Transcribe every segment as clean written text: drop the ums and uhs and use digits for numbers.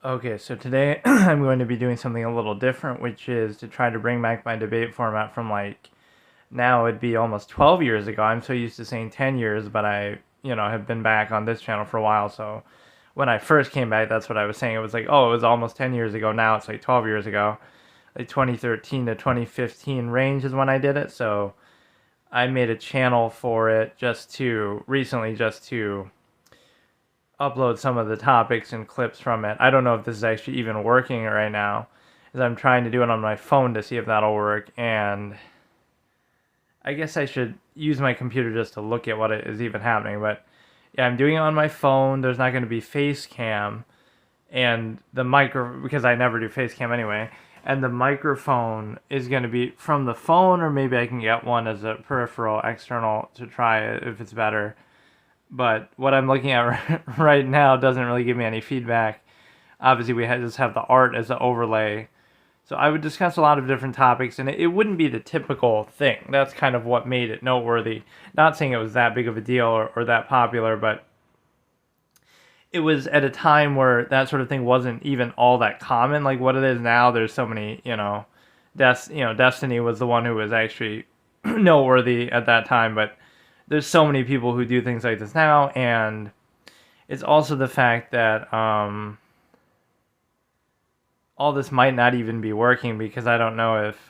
Okay, so today I'm going to be doing something a little different, which is to try to bring back my debate format from like now it'd be almost 12 years ago. I'm so used to saying 10 years, but I have been back on this channel for a while. So when I first came back, that's what I was saying. It was like, oh, it was almost 10 years ago. Now it's like 12 years ago. Like 2013 to 2015 range is when I did it. So I made a channel for it just to upload some of the topics and clips from it. I don't know if this is actually even working right now, as I'm trying to do it on my phone to see if that'll work. And I guess I should use my computer just to look at what is even happening. But yeah, I'm doing it on my phone. There's not going to be face cam, and the micro because I never do face cam anyway. And the microphone is going to be from the phone, or maybe I can get one as a peripheral external to try it if it's better. But what I'm looking at right now doesn't really give me any feedback. Obviously, just have the art as the overlay. So I would discuss a lot of different topics, and it wouldn't be the typical thing. That's kind of what made it noteworthy. Not saying it was that big of a deal or that popular, but it was at a time where that sort of thing wasn't even all that common. Like what it is now, there's so many, Destiny was the one who was actually noteworthy at that time, but there's so many people who do things like this now, and it's also the fact that all this might not even be working because I don't know if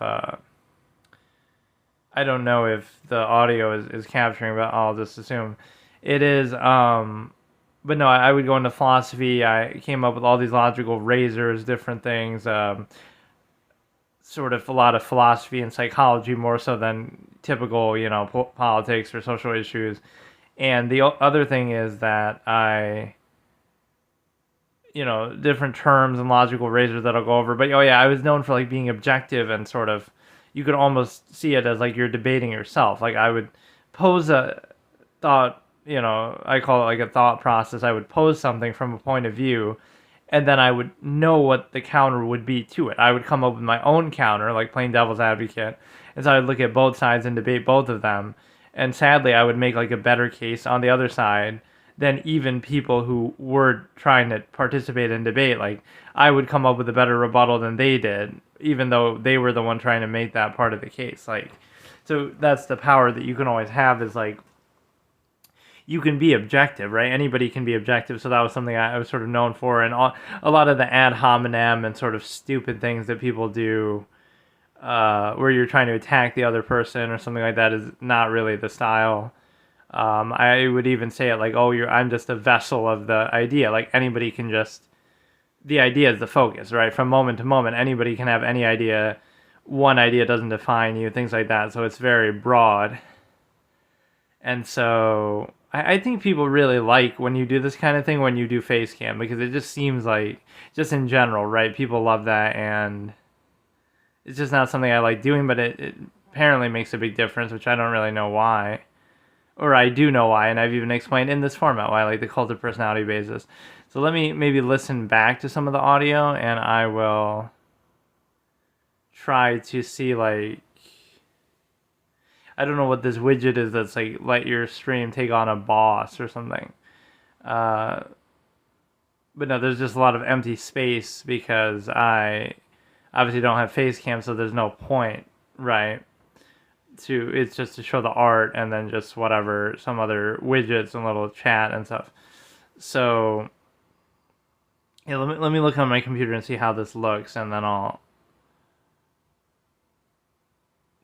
the audio is capturing, but I'll just assume it is. But no, I would go into philosophy. I came up with all these logical razors, different things. Sort of a lot of philosophy and psychology more so than typical, politics or social issues. And the other thing is that different terms and logical razors that I'll go over. But oh yeah, I was known for like being objective and sort of, you could almost see it as like you're debating yourself. Like I would pose a thought, I call it like a thought process. I would pose something from a point of view, and then I would know what the counter would be to it. I would come up with my own counter, like playing devil's advocate. And so I would look at both sides and debate both of them. And sadly, I would make like a better case on the other side than even people who were trying to participate in debate. Like I would come up with a better rebuttal than they did, even though they were the one trying to make that part of the case. Like, so that's the power that you can always have, is like, you can be objective, right? Anybody can be objective. So that was something I was sort of known for. And a lot of the ad hominem and sort of stupid things that people do, where you're trying to attack the other person or something like that, is not really the style. I would even say it like, oh, I'm just a vessel of the idea. Like anybody can the idea is the focus, right? From moment to moment, anybody can have any idea. One idea doesn't define you, things like that. So it's very broad. And so I think people really like when you do this kind of thing, when you do face cam, because it just seems like, just in general, right? People love that, and it's just not something I like doing, but it apparently makes a big difference, which I don't really know why. Or I do know why, and I've even explained in this format why I like the cult of personality basis. So let me maybe listen back to some of the audio, and I will try to see, like, I don't know what this widget is that's like, let your stream take on a boss or something. But no, there's just a lot of empty space because I obviously don't have face cam, so there's no point, right? It's just to show the art and then just whatever, some other widgets and little chat and stuff. So yeah, let me look on my computer and see how this looks, and then I'll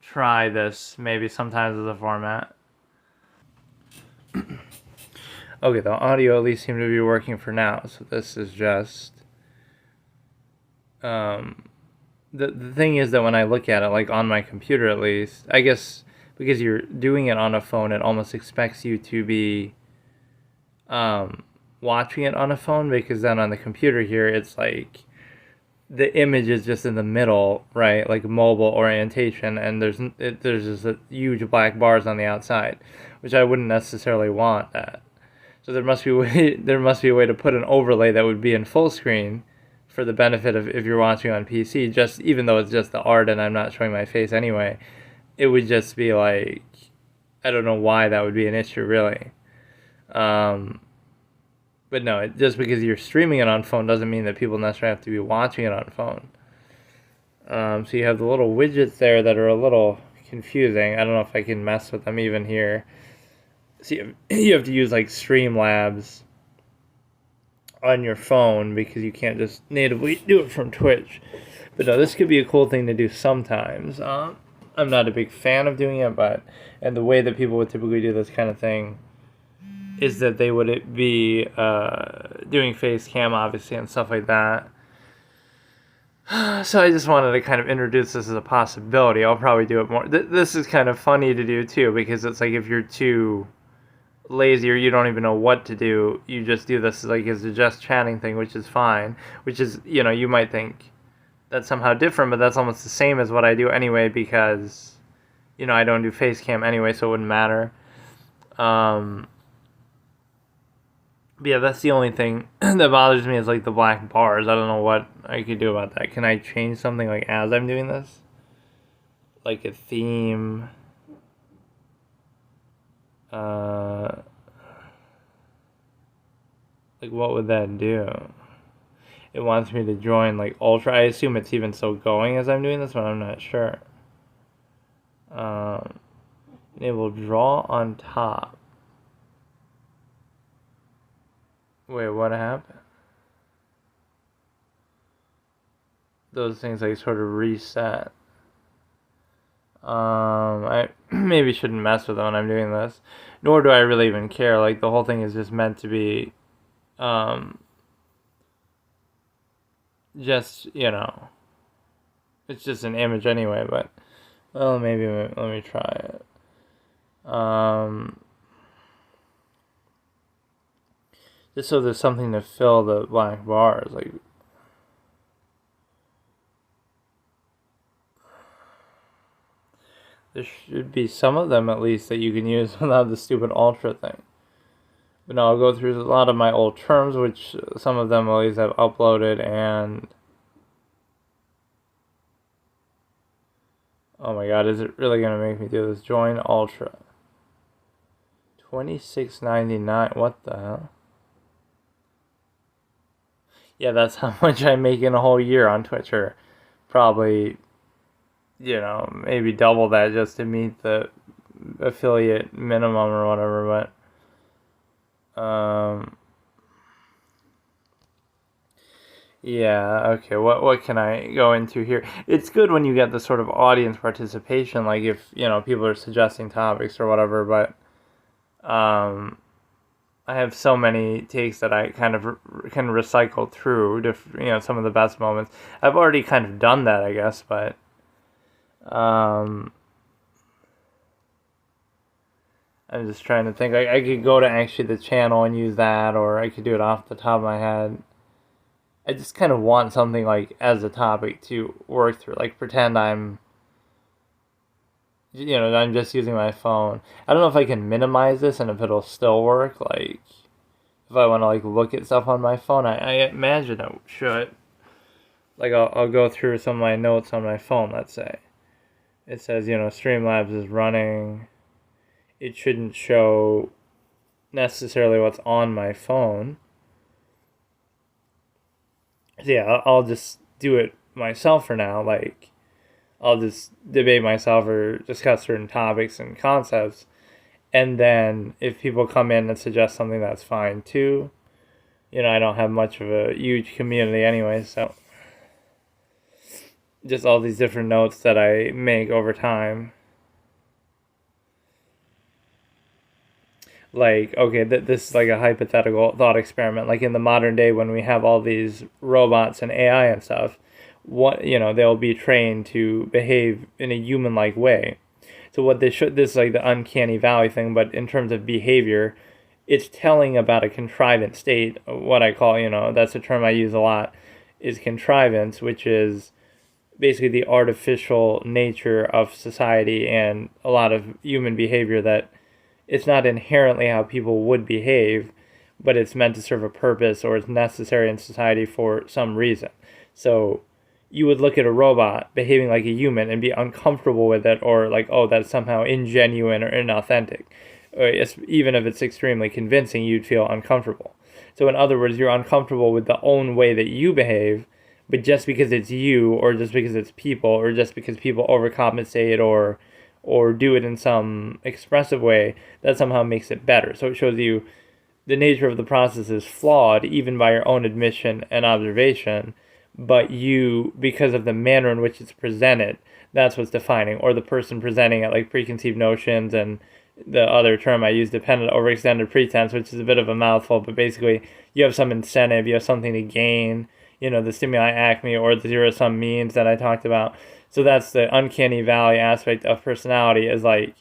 try this maybe sometimes as a format. Okay, the audio at least seemed to be working for now, so this is just the thing is that when I look at it, like on my computer at least, I guess because you're doing it on a phone, it almost expects you to be watching it on a phone, because then on the computer here, it's like the image is just in the middle, right? Like mobile orientation, and there's just a huge black bars on the outside, which I wouldn't necessarily want that. So there must be a way to put an overlay that would be in full screen for the benefit of if you're watching on PC, just even though it's just the art and I'm not showing my face anyway, it would just be like, I don't know why that would be an issue really. But But no, just because you're streaming it on phone doesn't mean that people necessarily have to be watching it on phone. So you have the little widgets there that are a little confusing. I don't know if I can mess with them even here. So you have to use like Streamlabs on your phone because you can't just natively do it from Twitch. But no, this could be a cool thing to do sometimes. I'm not a big fan of doing it, and the way that people would typically do this kind of thing is that they would be doing face cam, obviously, and stuff like that. So I just wanted to kind of introduce this as a possibility. I'll probably do it more. This is kind of funny to do, too, because it's like if you're too lazy or you don't even know what to do, you just do this like as a just chatting thing, which is fine. Which is, you might think that's somehow different, but that's almost the same as what I do anyway because, I don't do face cam anyway, so it wouldn't matter. But yeah, that's the only thing that bothers me is like the black bars. I don't know what I could do about that. Can I change something like as I'm doing this? Like a theme. Like what would that do? It wants me to join like Ultra. I assume it's even still going as I'm doing this, but I'm not sure. Enable draw on top. Wait, what happened? Those things like sort of reset. I maybe shouldn't mess with them when I'm doing this. Nor do I really even care. Like the whole thing is just meant to be just, it's just an image anyway, but well, maybe let me try it. Just so there's something to fill the black bars, like. There should be some of them at least that you can use without the stupid Ultra thing. But no, I'll go through a lot of my old terms, which some of them at least have uploaded, and oh my god, is it really gonna make me do this? Join Ultra. $26.99. What the hell? Yeah, that's how much I make in a whole year on Twitch, or probably, maybe double that just to meet the affiliate minimum or whatever, but yeah, okay, what can I go into here? It's good when you get the sort of audience participation, like if, people are suggesting topics or whatever, but I have so many takes that I kind of can recycle through to, some of the best moments. I've already kind of done that, I guess, but I'm just trying to think. I could go to actually the channel and use that, or I could do it off the top of my head. I just kind of want something like as a topic to work through, like pretend I'm just using my phone. I don't know if I can minimize this and if it'll still work. Like, if I want to like look at stuff on my phone, I imagine it should. Like, I'll go through some of my notes on my phone. Let's say it says Streamlabs is running. It shouldn't show necessarily what's on my phone. So yeah, I'll just do it myself for now. Like, I'll just debate myself or discuss certain topics and concepts. And then if people come in and suggest something, that's fine too. I don't have much of a huge community anyway, so just all these different notes that I make over time. Like, okay, this is like a hypothetical thought experiment. Like in the modern day when we have all these robots and AI and stuff, they'll be trained to behave in a human-like way. So what this is like the uncanny valley thing, but in terms of behavior, it's telling about a contrivance state. What I call, that's a term I use a lot, is contrivance, which is basically the artificial nature of society and a lot of human behavior that it's not inherently how people would behave, but it's meant to serve a purpose or it's necessary in society for some reason. So you would look at a robot behaving like a human and be uncomfortable with it, or like, oh, that's somehow ingenuine or inauthentic. Or even if it's extremely convincing, you'd feel uncomfortable. So in other words, you're uncomfortable with the own way that you behave, but just because it's you, or just because it's people, or just because people overcompensate or do it in some expressive way, that somehow makes it better. So it shows you the nature of the process is flawed, even by your own admission and observation, but you, because of the manner in which it's presented, that's what's defining, or the person presenting it, like preconceived notions, and the other term I use, dependent overextended pretense, which is a bit of a mouthful, but basically you have some incentive, you have something to gain, the stimuli acme or the zero-sum means that I talked about. So that's the uncanny valley aspect of personality, is like,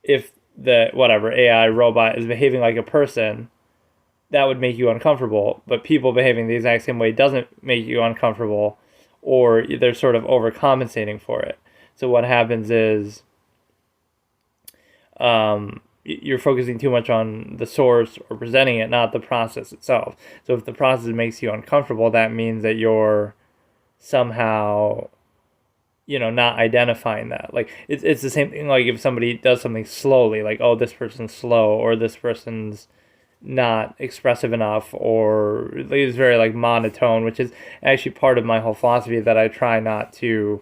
if the whatever AI robot is behaving like a person, that would make you uncomfortable, but people behaving the exact same way doesn't make you uncomfortable, or they're sort of overcompensating for it. So what happens is you're focusing too much on the source or presenting it, not the process itself. So if the process makes you uncomfortable, that means that you're somehow, not identifying that. Like, it's the same thing, like if somebody does something slowly, like, oh, this person's slow, or this person's not expressive enough, or is very like monotone, which is actually part of my whole philosophy, that I try not to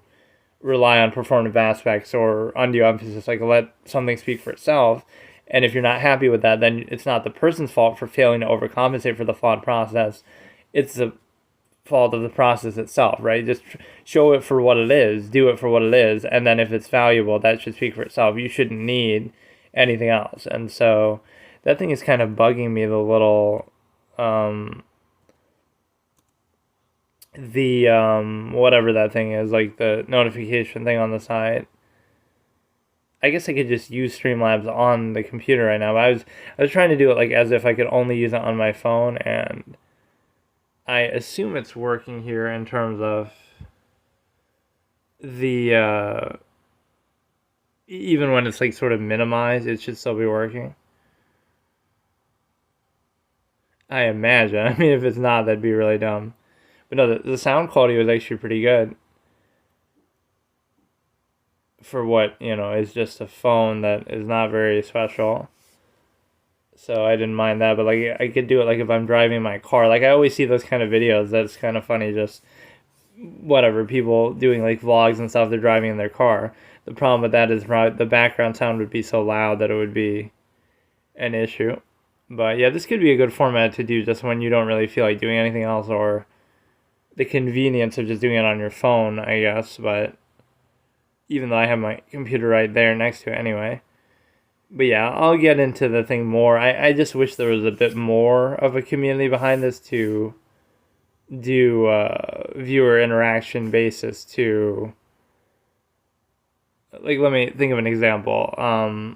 rely on performative aspects or undue emphasis, like let something speak for itself. And if you're not happy with that, then it's not the person's fault for failing to overcompensate for the flawed process. It's the fault of the process itself, right? Just show it for what it is, do it for what it is, and then if it's valuable, that should speak for itself. You shouldn't need anything else. And so that thing is kind of bugging me, the little whatever that thing is, like the notification thing on the side. I guess I could just use Streamlabs on the computer right now, but I was trying to do it like as if I could only use it on my phone, and I assume it's working here in terms of the even when it's like sort of minimized, it should still be working. I imagine. I mean, if it's not, that'd be really dumb. But no, the sound quality was actually pretty good for what, is just a phone that is not very special. So I didn't mind that, but like I could do it like if I'm driving my car. Like I always see those kind of videos, that's kind of funny, just whatever, people doing like vlogs and stuff, they're driving in their car. The problem with that is the background sound would be so loud that it would be an issue. But yeah, this could be a good format to do just when you don't really feel like doing anything else, or the convenience of just doing it on your phone, I guess. But even though I have my computer right there next to it anyway. But yeah, I'll get into the thing more. I just wish there was a bit more of a community behind this to do viewer interaction basis to, like, let me think of an example.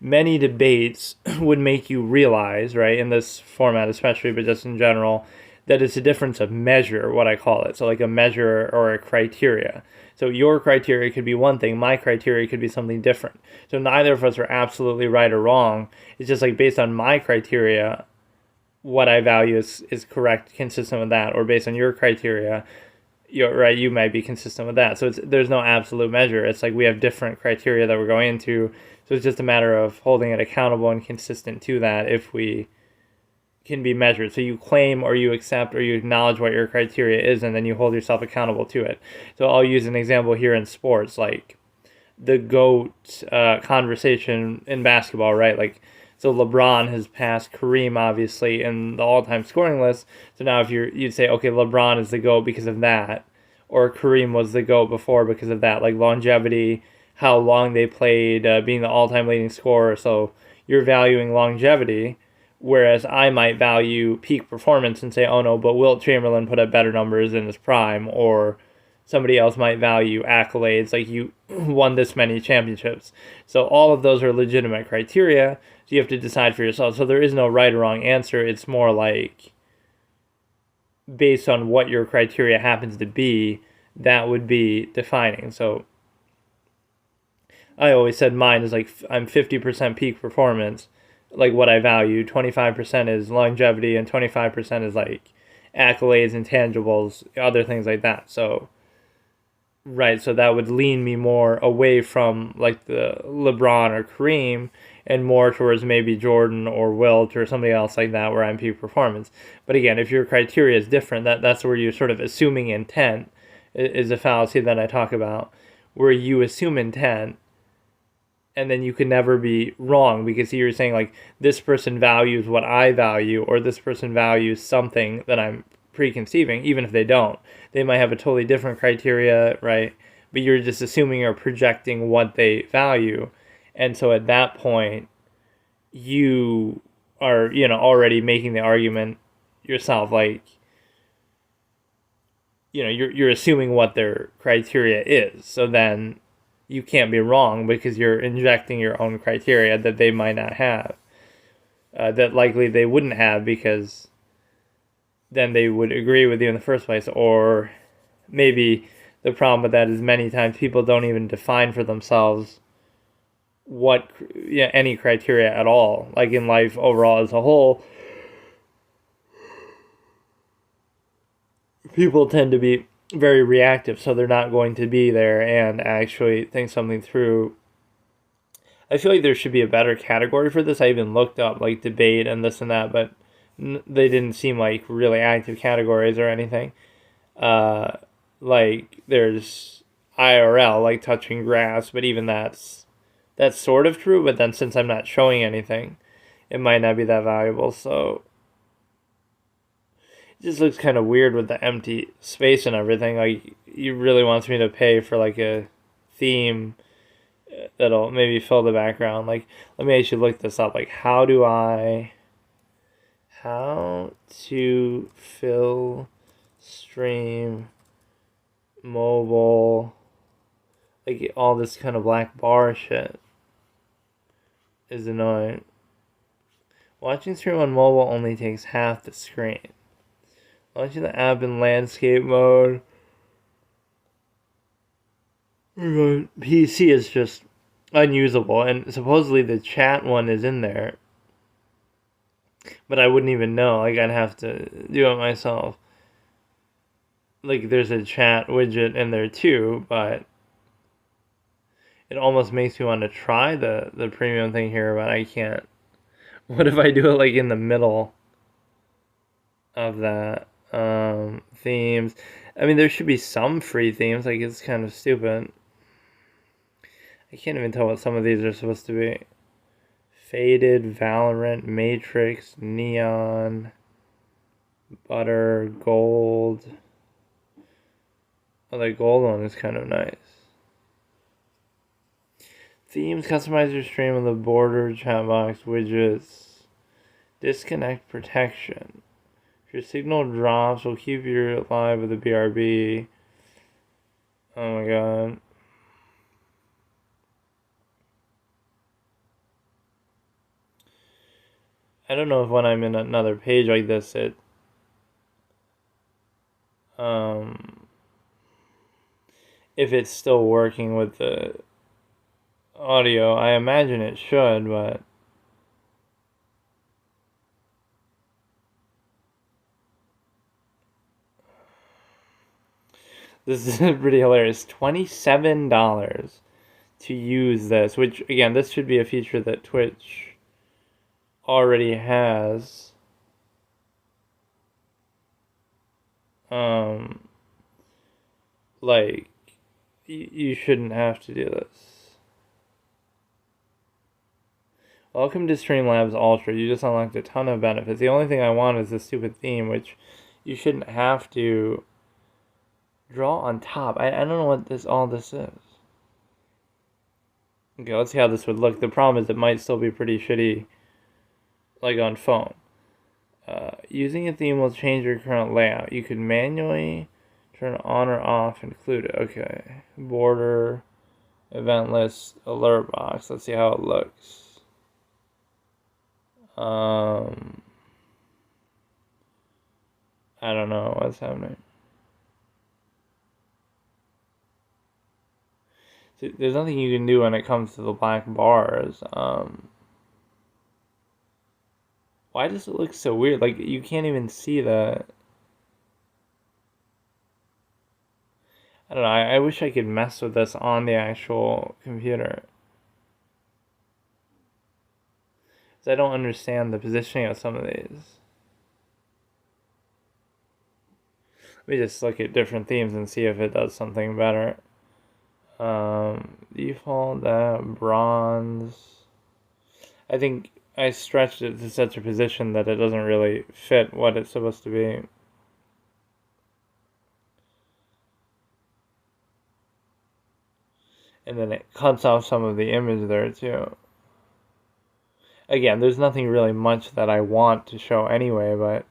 Many debates would make you realize, right, in this format especially, but just in general, that it's a difference of measure, what I call it. So like a measure or a criteria. So your criteria could be one thing, my criteria could be something different. So neither of us are absolutely right or wrong. It's just like based on my criteria, what I value is correct, consistent with that. Or based on your criteria, you're right, you might be consistent with that. So there's no absolute measure. It's like we have different criteria that we're going into. So it's just a matter of holding it accountable and consistent to that if we can be measured. So you claim or you accept or you acknowledge what your criteria is, and then you hold yourself accountable to it. So I'll use an example here in sports, like the GOAT conversation in basketball, right? Like, so LeBron has passed Kareem, obviously, in the all-time scoring list. So now if you'd say, okay, LeBron is the GOAT because of that, or Kareem was the GOAT before because of that, like longevity, how long they played, being the all-time leading scorer. So you're valuing longevity, whereas I might value peak performance and say, oh no, but Wilt Chamberlain put up better numbers in his prime, or somebody else might value accolades, like you won this many championships. So all of those are legitimate criteria, so you have to decide for yourself. So there is no right or wrong answer. It's more like based on what your criteria happens to be, that would be defining. So I always said mine is like I'm 50% peak performance, like what I value, 25% is longevity, and 25% is like accolades, intangibles, other things like that. So right, so that would lean me more away from like the LeBron or Kareem, and more towards maybe Jordan or Wilt or somebody else like that where I'm peak performance. But again, if your criteria is different, that's where you're sort of assuming intent is a fallacy that I talk about, where you assume intent and then you can never be wrong because you're saying like this person values what I value or this person values something that I'm preconceiving, even if they don't. They might have a totally different criteria, right? But you're just assuming or projecting what they value. And so at that point, you are, already making the argument yourself, like, you're assuming what their criteria is. So then you can't be wrong because you're injecting your own criteria that they might not have, that likely they wouldn't have because then they would agree with you in the first place. Or maybe the problem with that is many times people don't even define for themselves what any criteria at all, like in life overall as a whole. People tend to be very reactive, so they're not going to be there and actually think something through. I feel like there should be a better category for this. I even looked up like debate and this and that, but they didn't seem like really active categories or anything. Like there's IRL, like touching grass, but even that's sort of true. But then since I'm not showing anything, it might not be that valuable. So it just looks kind of weird with the empty space and everything. Like he really wants me to pay for like a theme that'll maybe fill the background. Like let me actually look this up. Like how to fill stream mobile, like all this kind of black bar shit is annoying. Watching stream on mobile only takes half the screen. Launching the app in landscape mode. PC is just unusable, and supposedly the chat one is in there. But I wouldn't even know. Like I'd have to do it myself. Like there's a chat widget in there too, but it almost makes me want to try the premium thing here, but I can't. What if I do it like in the middle of that? Themes. I mean, there should be some free themes. Like it's kind of stupid. I can't even tell what some of these are supposed to be. Faded, Valorant, Matrix, Neon, Butter, Gold. Oh, that gold one is kind of nice. Themes, customize your stream with the border, chat box, widgets. Disconnect protection. If your signal drops, we'll keep you alive with the BRB. Oh my god. I don't know if when I'm in another page like this, if it's still working with the audio. I imagine it should, but this is pretty hilarious. $27 to use this, which again, this should be a feature that Twitch already has. Like you shouldn't have to do this. Welcome to Streamlabs Ultra. You just unlocked a ton of benefits. The only thing I want is this stupid theme, which you shouldn't have to draw on top. I don't know what all this is. Okay, let's see how this would look. The problem is it might still be pretty shitty, like on phone. Using a theme will change your current layout. You could manually turn on or off, include it. Okay. Border, event list, alert box. Let's see how it looks. I don't know what's happening. See, there's nothing you can do when it comes to the black bars. Why does it look so weird? Like, you can't even see that. I don't know. I wish I could mess with this on the actual computer. So I don't understand the positioning of some of these. Let me just look at different themes and see if it does something better. Default that bronze. I think I stretched it to such a position that it doesn't really fit what it's supposed to be. And then it cuts off some of the image there too. Again, there's nothing really much that I want to show anyway, but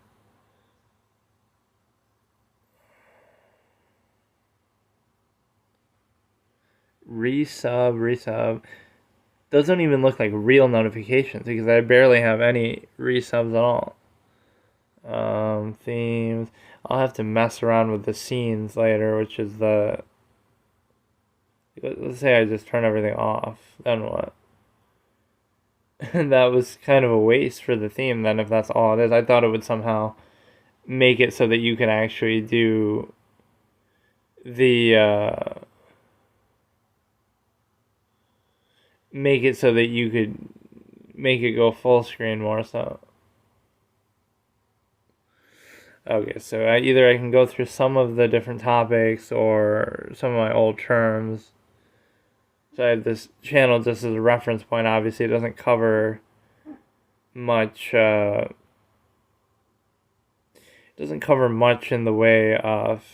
resub. Those don't even look like real notifications because I barely have any resubs at all. Themes. I'll have to mess around with the scenes later, which is the... Let's say I just turn everything off. Then what? That was kind of a waste for the theme then, if that's all it is. I thought it would somehow make it so that you can actually do the... make it so that you could make it go full screen more so. Okay, so either I can go through some of the different topics or some of my old terms. So I have this channel just as a reference point. Obviously, it doesn't cover much. It doesn't cover much in the way of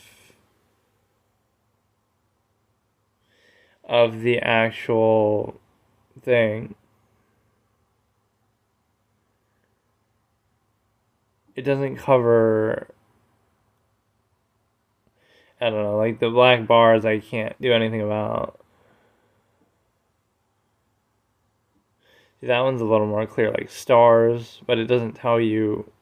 the actual thing. It doesn't cover, I don't know, like the black bars I can't do anything about. See, that one's a little more clear, like stars, but it doesn't tell you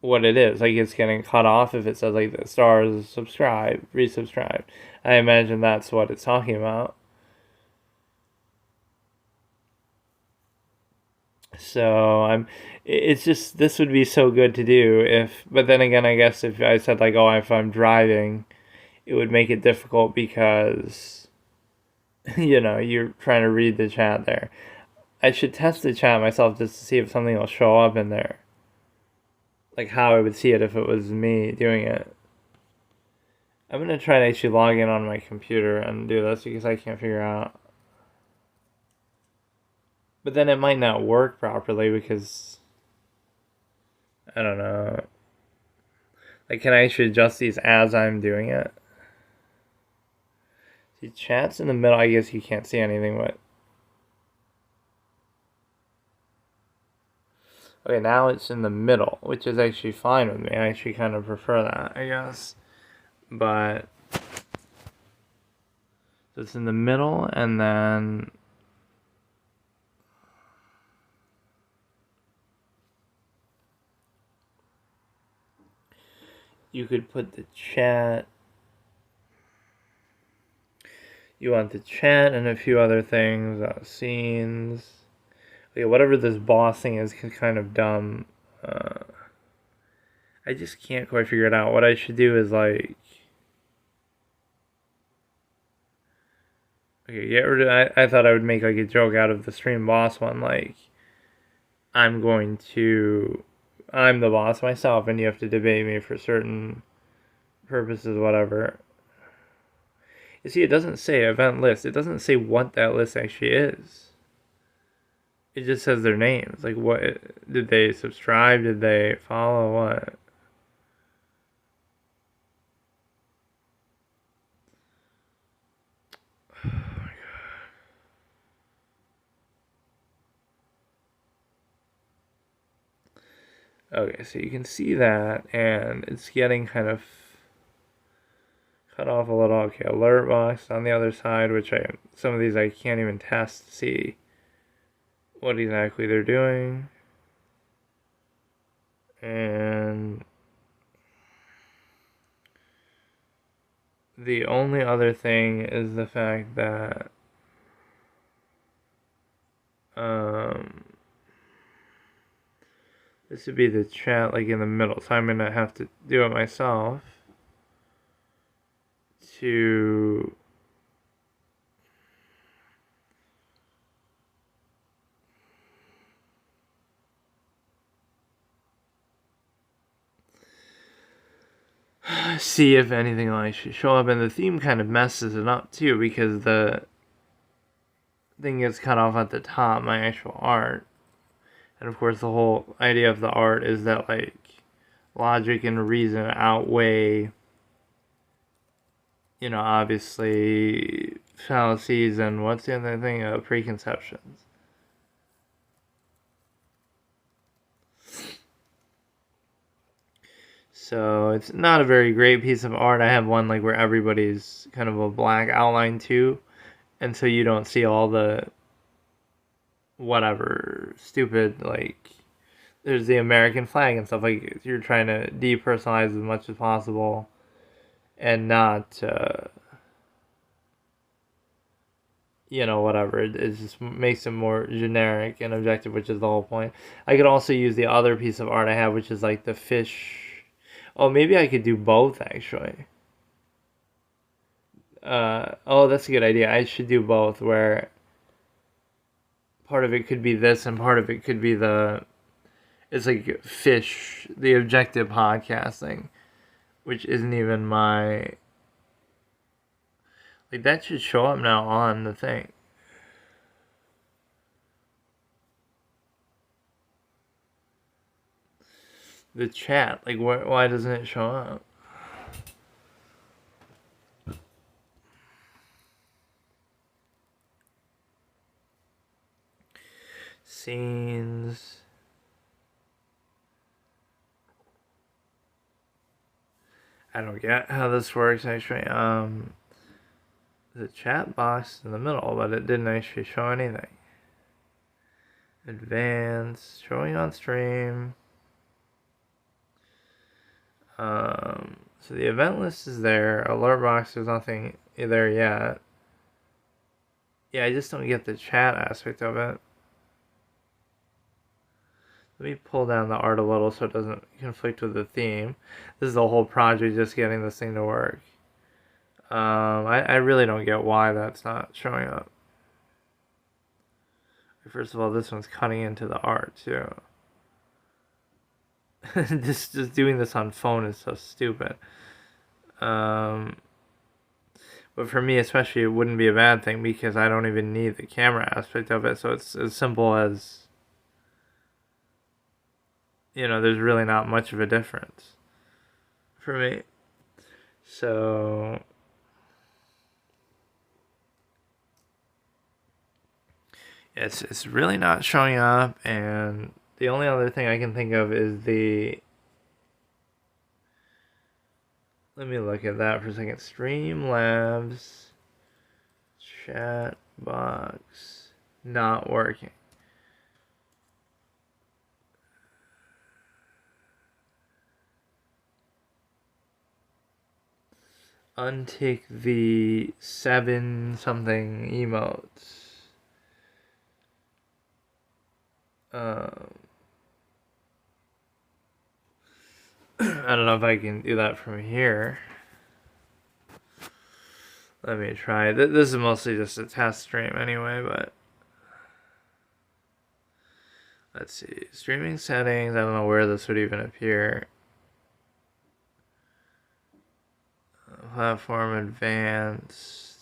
what it is. Like it's getting cut off if it says like the stars subscribe, resubscribe. I imagine that's what it's talking about. So it's just, this would be so good to do if, but then again, I guess if I said like, oh, if I'm driving, it would make it difficult because, you know, you're trying to read the chat there. I should test the chat myself just to see if something will show up in there. Like how I would see it if it was me doing it. I'm going to try to actually log in on my computer and do this because I can't figure out. But then it might not work properly because, I don't know. Like, can I actually adjust these as I'm doing it? See, chat's in the middle. I guess you can't see anything, but... Okay, now it's in the middle, which is actually fine with me. I actually kind of prefer that, I guess. But... So it's in the middle, and then... You could put the chat... You want the chat and a few other things, scenes. Okay, whatever this boss thing is kind of dumb. I just can't quite figure it out. What I should do is like... Okay, get rid of... I thought I would make like a joke out of the stream boss one, like... I'm the boss myself and you have to debate me for certain purposes, whatever. You see, it doesn't say event list. It doesn't say what that list actually is. It just says their names. Like, what? Did they subscribe? Did they follow? What? Oh my God. Okay, so you can see that, and it's getting kind of cut off a little. Okay, alert box on the other side, which some of these I can't even test to see what exactly they're doing. And the only other thing is the fact that this would be the chat like in the middle, so I'm gonna have to do it myself to see if anything like should show up, and the theme kind of messes it up too because the thing gets cut off at the top, my actual art. And of course the whole idea of the art is that like logic and reason outweigh, obviously fallacies and what's the other thing? Preconceptions. So it's not a very great piece of art. I have one like where everybody's kind of a black outline too, and so you don't see all the whatever stupid like there's the American flag and stuff like you're trying to depersonalize as much as possible and not whatever. It just makes it more generic and objective, which is the whole point. I could also use the other piece of art I have, which is like the fish. Oh, maybe I could do both actually. Oh, that's a good idea. I should do both, where part of it could be this and part of it could be it's like fish, the objective podcasting, which isn't even my, like that should show up now on the thing. The chat, like why doesn't it show up? Scenes. I don't get how this works actually. The chat box in the middle, but it didn't actually show anything. Advanced, showing on stream. So the event list is there. Alert box, there's nothing there yet. Yeah, I just don't get the chat aspect of it. Let me pull down the art a little so it doesn't conflict with the theme. This is the whole project, just getting this thing to work. I really don't get why that's not showing up. First of all, this one's cutting into the art too. just doing this on phone is so stupid. But for me especially, it wouldn't be a bad thing because I don't even need the camera aspect of it. So it's as simple as, there's really not much of a difference for me. So it's really not showing up, and the only other thing I can think of is let me look at that for a second. Streamlabs chat box not working. Untick the 7 something emotes. I don't know if I can do that from here. Let me try. This is mostly just a test stream anyway, but let's see. Streaming settings. I don't know where this would even appear. Platform advanced.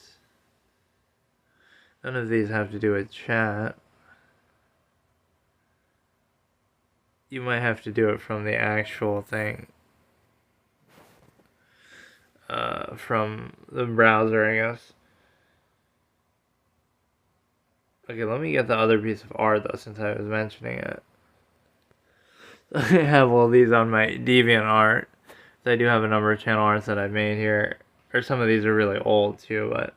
None of these have to do with chat. You might have to do it from the actual thing. From the browser, I guess. Okay, let me get the other piece of art though, since I was mentioning it. I have all these on my DeviantArt. So I do have a number of channel arts that I've made here. Or some of these are really old too, but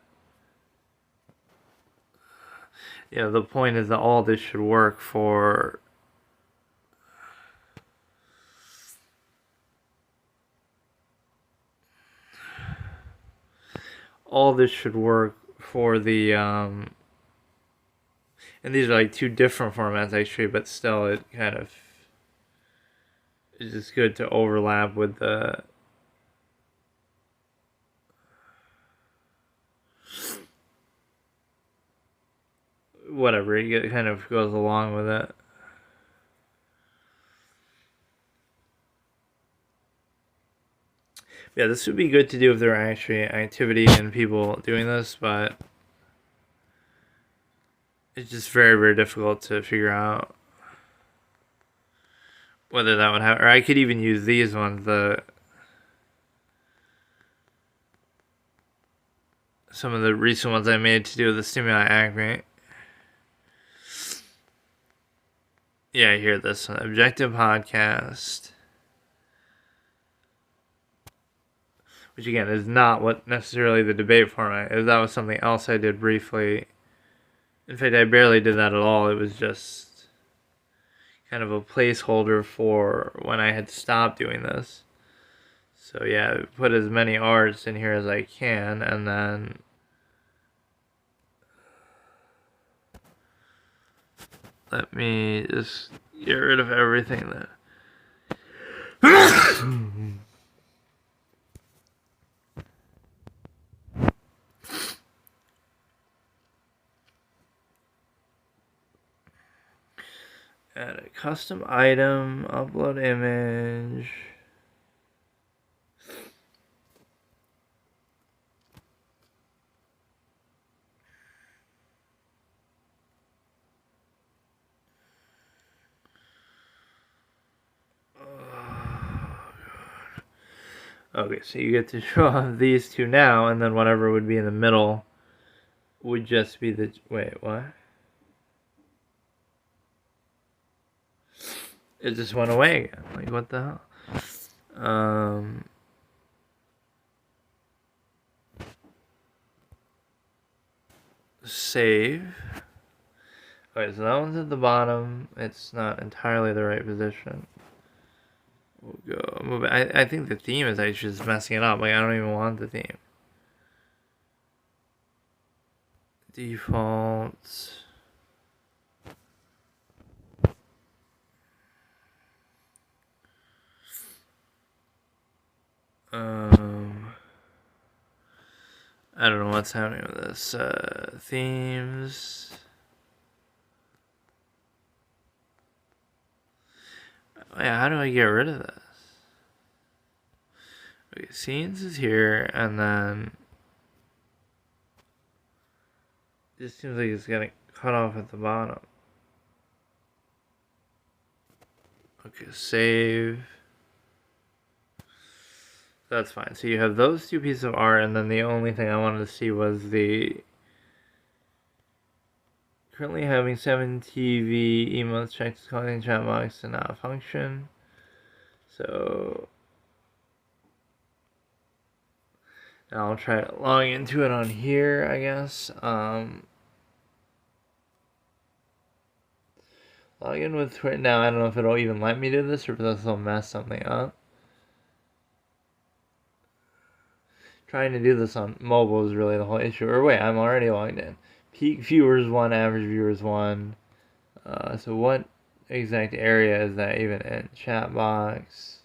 yeah, the point is that all this should work for the and these are like two different formats actually, but still it kind of is just good to overlap with the whatever, it kind of goes along with it. Yeah, this would be good to do if there were actually activity and people doing this, but it's just very, very difficult to figure out whether that would happen. Or I could even use these ones, some of the recent ones I made to do the stimuli acme. Yeah, I hear this one. Objective podcast. Which again is not what necessarily the debate format is. That was something else I did briefly. In fact, I barely did that at all. It was just kind of a placeholder for when I had stopped doing this. So yeah, put as many arts in here as I can, and then let me just get rid of everything that add a custom item, upload image. Okay, so you get to show off these two now, and then whatever would be in the middle would just be the... Wait, what? It just went away again. Like, what the hell? Save. Okay, so that one's at the bottom. It's not entirely the right position. We'll go move it. I think the theme is actually just messing it up. Like, I don't even want the theme. Defaults. I don't know what's happening with this. Themes. Yeah, how do I get rid of this? Okay, scenes is here, and then it just seems like it's getting cut off at the bottom. Okay, save. That's fine. So you have those two pieces of art, and then the only thing I wanted to see was the currently having 7 TV emotes checked calling chat box to not function. So now I'll try to log into it on here, I guess. Log in with Twitter. Now I don't know if it'll even let me do this or if this will mess something up. Trying to do this on mobile is really the whole issue. Or wait, I'm already logged in. Peak viewers 1, average viewers 1. So what exact area is that even in? Chat box.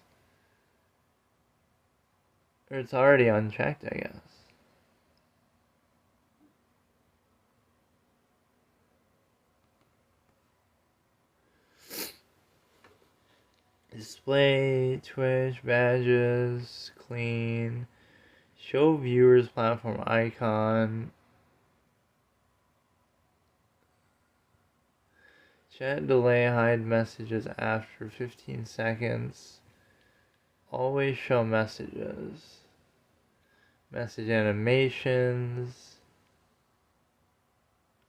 Or it's already unchecked, I guess. Display, Twitch, badges, clean. Show viewers platform icon. Chat delay, hide messages after 15 seconds. Always show messages. Message animations.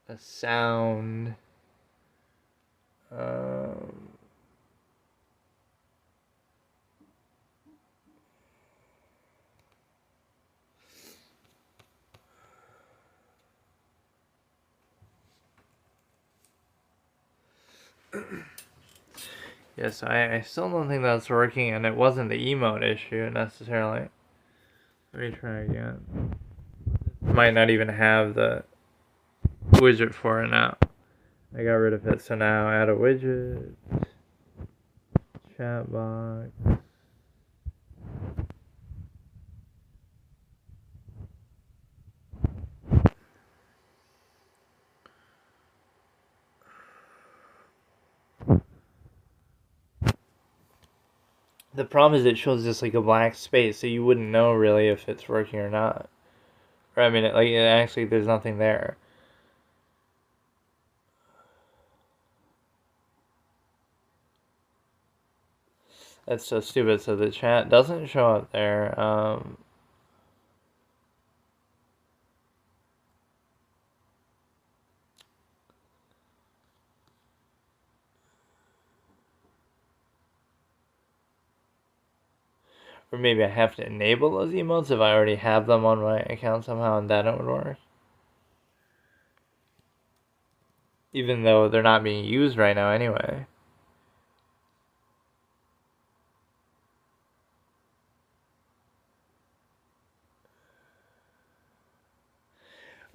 A sound. Yes, I still don't think that's working, and it wasn't the emote issue necessarily. Let me try again. Might not even have the widget for it now. I got rid of it, so now add a widget. Chat box. The problem is it shows just like a black space, so you wouldn't know really if it's working or not. Or I mean, actually, there's nothing there. That's so stupid. So the chat doesn't show up there. Or maybe I have to enable those emotes if I already have them on my account somehow, and then it would work. Even though they're not being used right now anyway.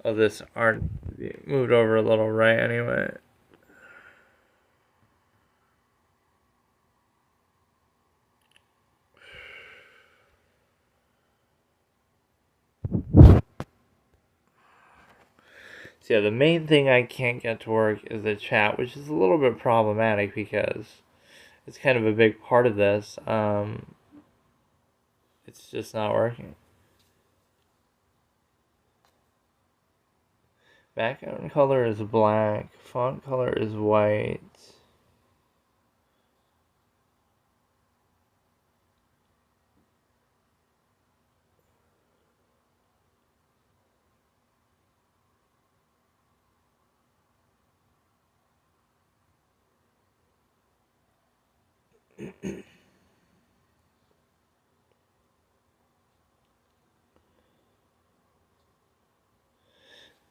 Oh, this art moved over a little right anyway. So yeah, the main thing I can't get to work is the chat, which is a little bit problematic because it's kind of a big part of this. It's just not working. Background color is black. Font color is white.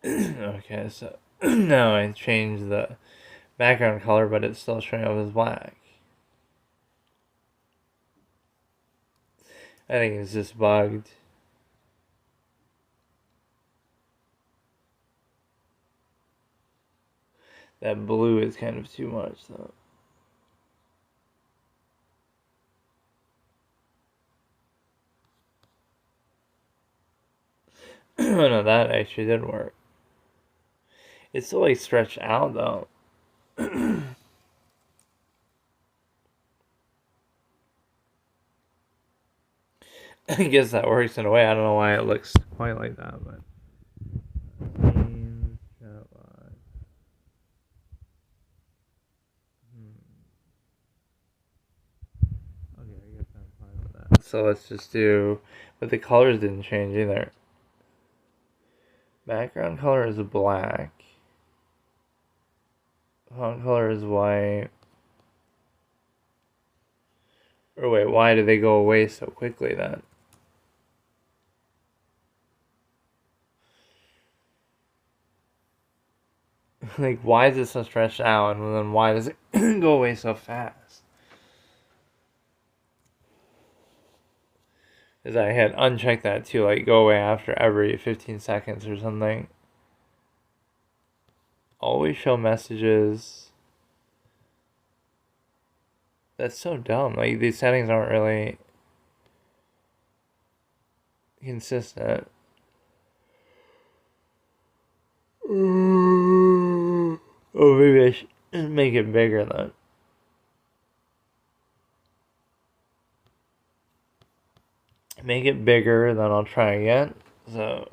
Okay, so now I changed the background color, but it's still showing up as black. I think it's just bugged. That blue is kind of too much, though. Oh no, that actually did work. It's still like stretched out though. I guess that works in a way. I don't know why it looks quite like that, but. Okay, I guess I'm fine with that. So let's just do, but the colors didn't change either. Background color is black. Font color is white. Or wait, why did they go away so quickly then? Like, why is it so stretched out, and then why does it go away so fast? Because I had unchecked that too, like go away after every 15 seconds or something. Always show messages. That's so dumb. Like, these settings aren't really consistent. Oh, maybe I should make it bigger then. Make it bigger, then I'll try again. So.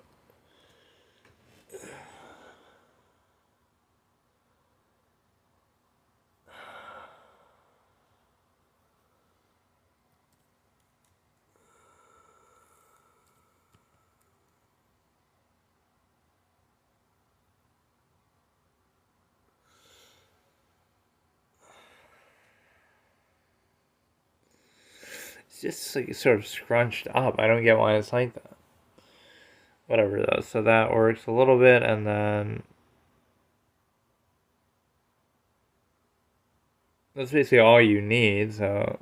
It's just like sort of scrunched up. I don't get why it's like that. Whatever though. So that works a little bit, and then that's basically all you need. So,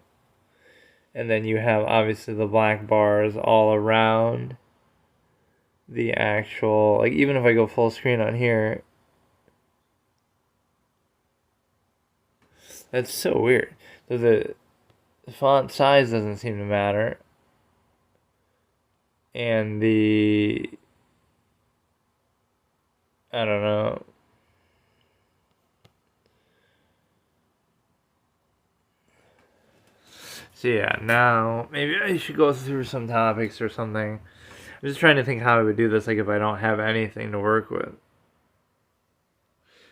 and then you have obviously the black bars all around the actual, like, even if I go full screen on here, that's so weird. So the font size doesn't seem to matter, and I don't know. So yeah, now maybe I should go through some topics or something. I'm just trying to think how I would do this, like if I don't have anything to work with.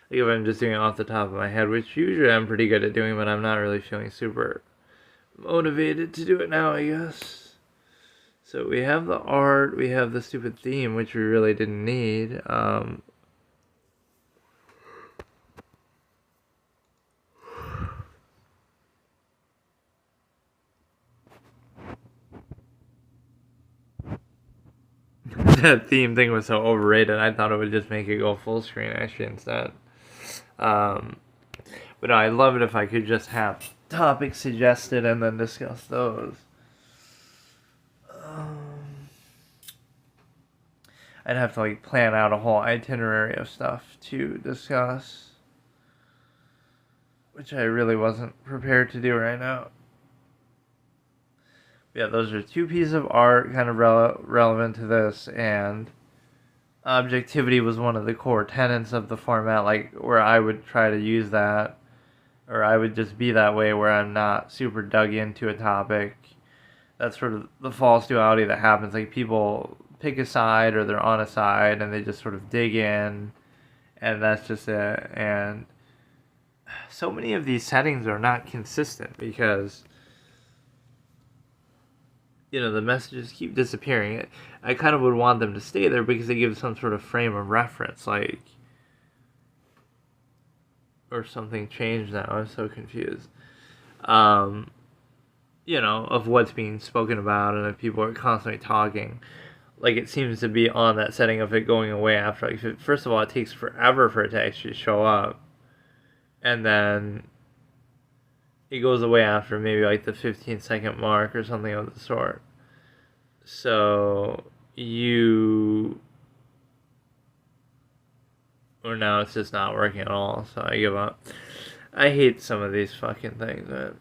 Like if I'm just doing it off the top of my head, which usually I'm pretty good at doing, but I'm not really feeling super motivated to do it now, I guess. So we have the art, we have the stupid theme, which we really didn't need. That theme thing was so overrated. I thought it would just make it go full screen actually instead. But no, I'd love it if I could just have topics suggested and then discuss those. I'd have to like plan out a whole itinerary of stuff to discuss, which I really wasn't prepared to do right now. Yeah, those are two pieces of art kind of relevant to this, and objectivity was one of the core tenets of the format, like where I would try to use that, or I would just be that way where I'm not super dug into a topic. That's sort of the false duality that happens. Like people pick a side or they're on a side and they just sort of dig in, and that's just it. And so many of these settings are not consistent because the messages keep disappearing. I kind of would want them to stay there because they give some sort of frame of reference, like, or something changed now. I'm so confused. Of what's being spoken about, and if people are constantly talking, like it seems to be on that setting of it going away after. Like, first of all, it takes forever for it to actually show up, and then it goes away after maybe like the 15-second mark or something of the sort. So or now it's just not working at all, so I give up. I hate some of these fucking things, man.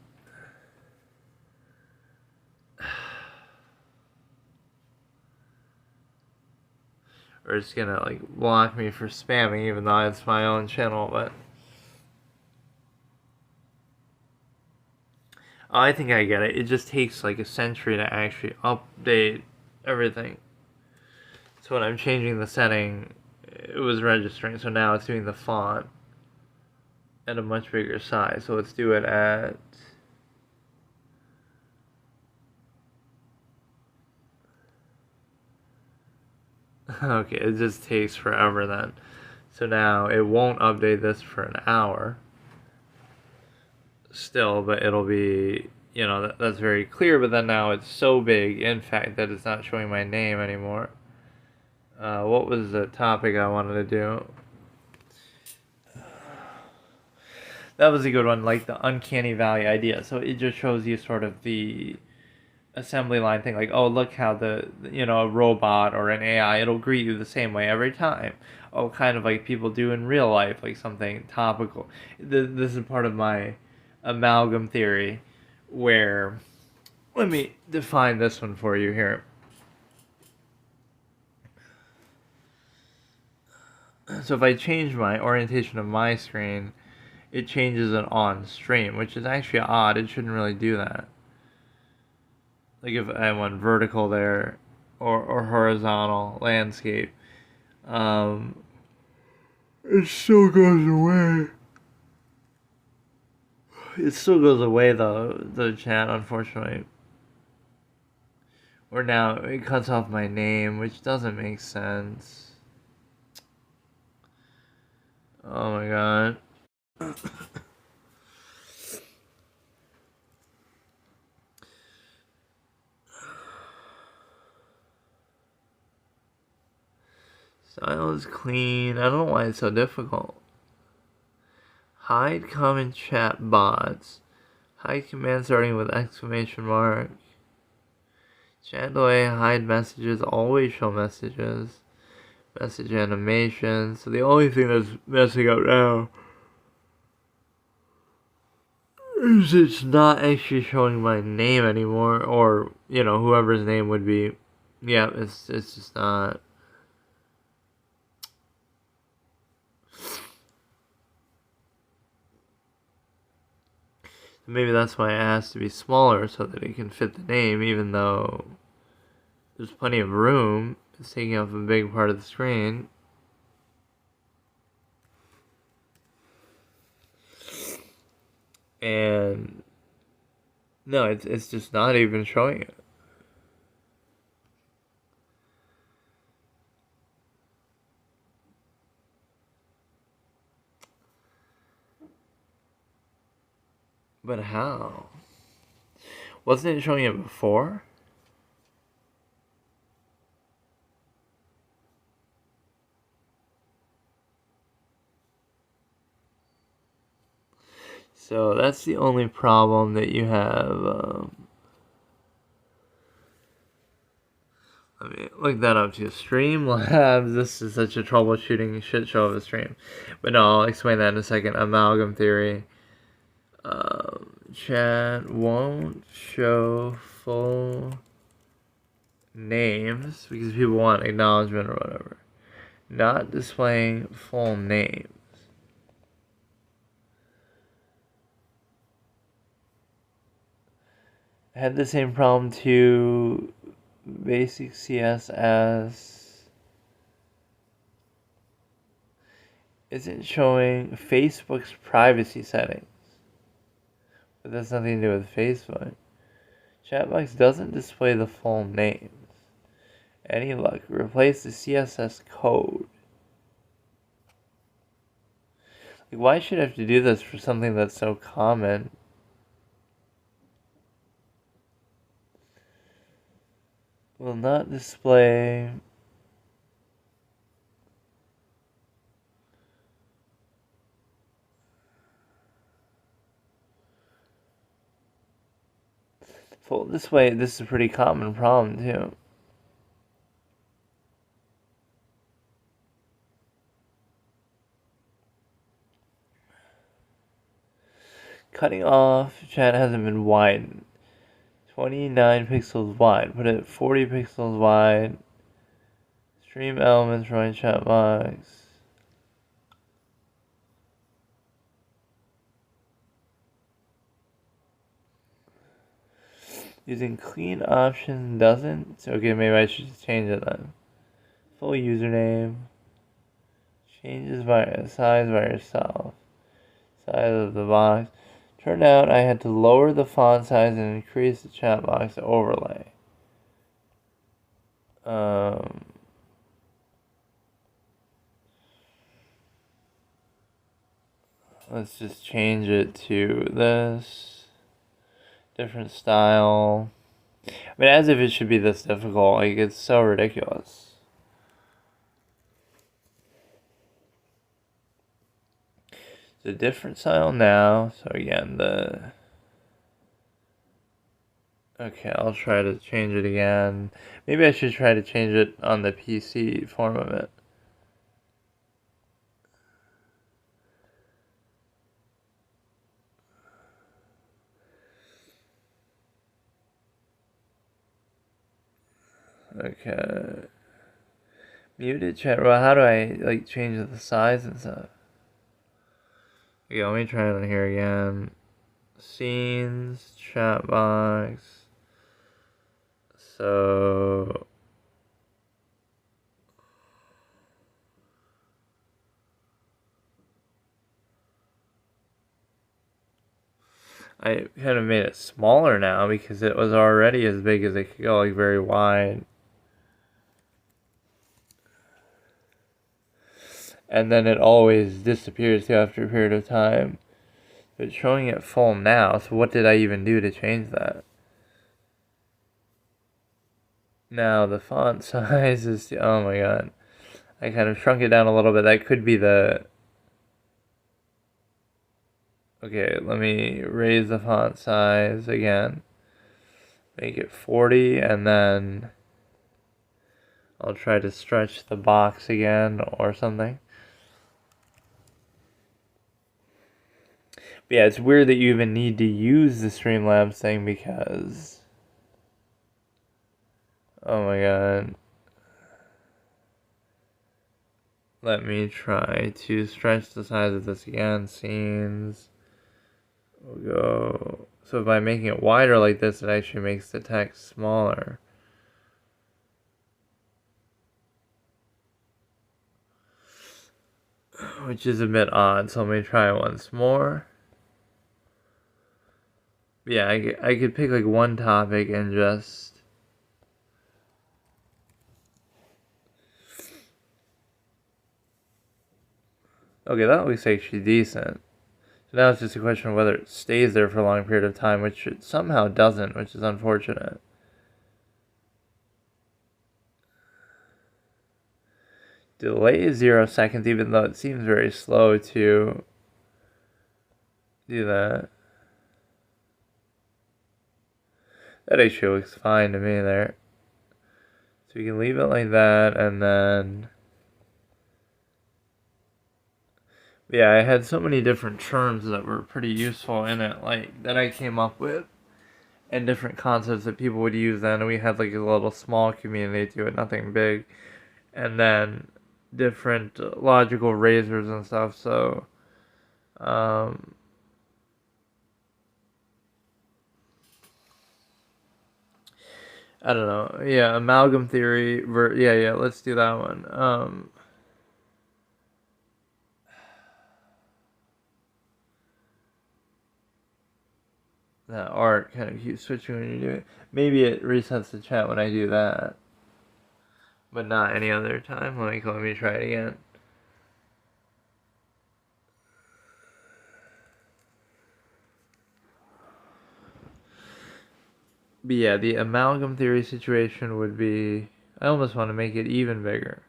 Or it's gonna like block me for spamming even though it's my own channel, but I think I get it. It just takes like a century to actually update everything. So when I'm changing the setting, it was registering. So now it's doing the font at a much bigger size. So let's do it at... Okay, it just takes forever then. So now it won't update this for an hour. Still, but it'll be, that's very clear, but then now it's so big, in fact, that it's not showing my name anymore. What was the topic I wanted to do? That was a good one, like the uncanny valley idea. So it just shows you sort of the assembly line thing, like, oh, look how a robot or an AI, it'll greet you the same way every time. Oh, kind of like people do in real life, like something topical. This is part of my amalgam theory, where, let me define this one for you here. So if I change my orientation of my screen, it changes it on stream, which is actually odd. It shouldn't really do that. Like if I went vertical there, or horizontal landscape, it still goes away. It still goes away though, the chat, unfortunately. Or now it cuts off my name, which doesn't make sense. Oh my god. Style is clean. I don't know why it's so difficult. Hide common chat bots. Hide command starting with exclamation mark. Chat delay, hide messages, always show messages. Message animation. So the only thing that's messing up now is it's not actually showing my name anymore, or whoever's name would be. Yeah, it's just not. Maybe that's why it has to be smaller so that it can fit the name, even though there's plenty of room. It's taking up a big part of the screen. And no, it's just not even showing it. But how? Wasn't it showing it before? So that's the only problem that you have. Let me look that up to you. Streamlabs. This is such a troubleshooting shit show of a stream. But no, I'll explain that in a second. Amalgam theory. Chat won't show full names because people want acknowledgement or whatever. Not displaying full names. I had the same problem to basic CSS. Isn't showing Facebook's privacy settings. But that's nothing to do with Facebook. Chatbox doesn't display the full names. Any luck? Replace the CSS code. Like, why should I have to do this for something that's so common? Will not display. Full display. This is a pretty common problem too. Cutting off chat hasn't been widened. 29 pixels wide. Put it 40 pixels wide. Stream elements right chat box. Using clean option doesn't. Okay, maybe I should just change it then. Full username. Changes by size by yourself. Size of the box. Turned out I had to lower the font size and increase the chat box overlay. Let's just change it to this. Different style. I mean, as if it should be this difficult. Like, it's so ridiculous. It's a different style now. So again, okay, I'll try to change it again. Maybe I should try to change it on the PC form of it. Okay. Muted chat. Well, how do I like change the size and stuff? Okay, let me try it on here again. Scenes, chat box. So I kind of made it smaller now because it was already as big as it could go, like very wide. And then it always disappears after a period of time. But it's showing it full now, so what did I even do to change that? Now the font size is, oh my god. I kind of shrunk it down a little bit. That could be the... Okay, let me raise the font size again. Make it 40, and then I'll try to stretch the box again or something. But yeah, it's weird that you even need to use the Streamlabs thing because... Oh my god. Let me try to stretch the size of this again. Scenes. we'll go. So by making it wider like this, it actually makes the text smaller. Which is a bit odd, so let me try it once more. Yeah, I could pick like one topic and just... Okay, that looks actually decent. So now it's just a question of whether it stays there for a long period of time, which it somehow doesn't, which is unfortunate. Delay is 0 seconds, even though it seems very slow to do that. That actually looks fine to me there. So we can leave it like that, and then... Yeah, I had so many different terms that were pretty useful in it, like, that I came up with, and different concepts that people would use then, and we had, like, a little small community to it, nothing big, and then different logical razors and stuff, so, I don't know. Yeah, amalgam theory. Yeah, let's do that one. That art kind of keeps switching when you do it. Maybe it resets the chat when I do that, but not any other time. Let me try it again. But yeah, the amalgam theory situation would be... I almost want to make it even bigger.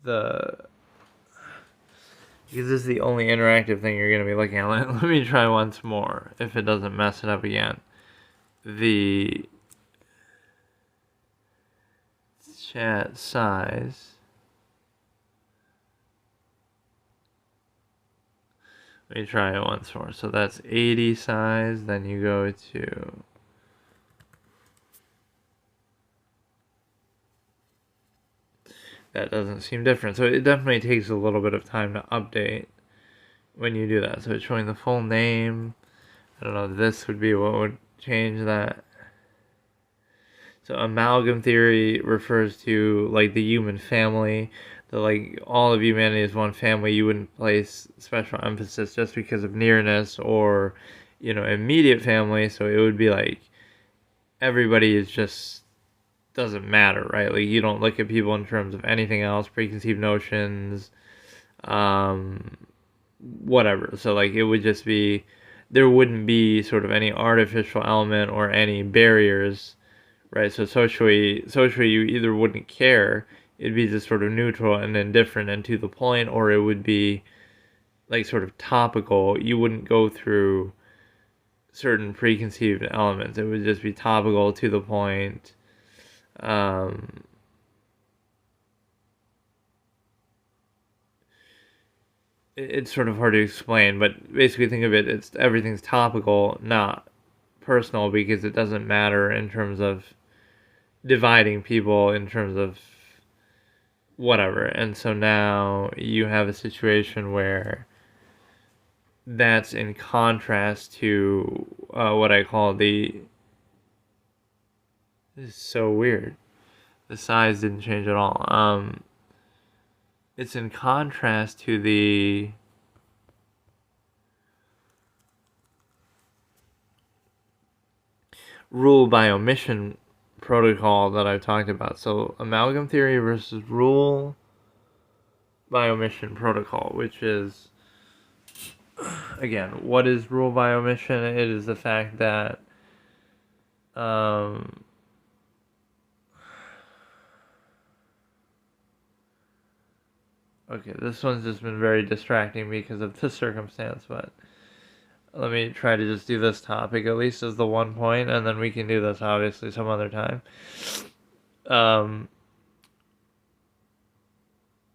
Because this is the only interactive thing you're going to be looking at. Let me try once more, if it doesn't mess it up again. The chat size... Let me try it once more. So that's 80 size, then you go to... That doesn't seem different. So it definitely takes a little bit of time to update when you do that. So it's showing the full name. I don't know, this would be what would change that. So amalgam theory refers to like the human family. The like all of humanity is one family. You wouldn't place special emphasis just because of nearness or, immediate family. So it would be like everybody is just doesn't matter, right? Like you don't look at people in terms of anything else, preconceived notions, whatever. So like it would just be, there wouldn't be sort of any artificial element or any barriers, right? So socially you either wouldn't care, it'd be just sort of neutral and indifferent and to the point, or it would be like sort of topical. You wouldn't go through certain preconceived elements. It would just be topical, to the point. It's sort of hard to explain, but basically think of it, everything's topical, not personal, because it doesn't matter in terms of dividing people in terms of whatever. And so now you have a situation where that's in contrast to what I call this is so weird. The size didn't change at all. It's in contrast to the rule by omission protocol that I've talked about. So amalgam theory versus rule by omission protocol, which is, again, what is rule by omission? It is the fact that okay, this one's just been very distracting because of the circumstance, but let me try to just do this topic at least as the one point, and then we can do this obviously some other time.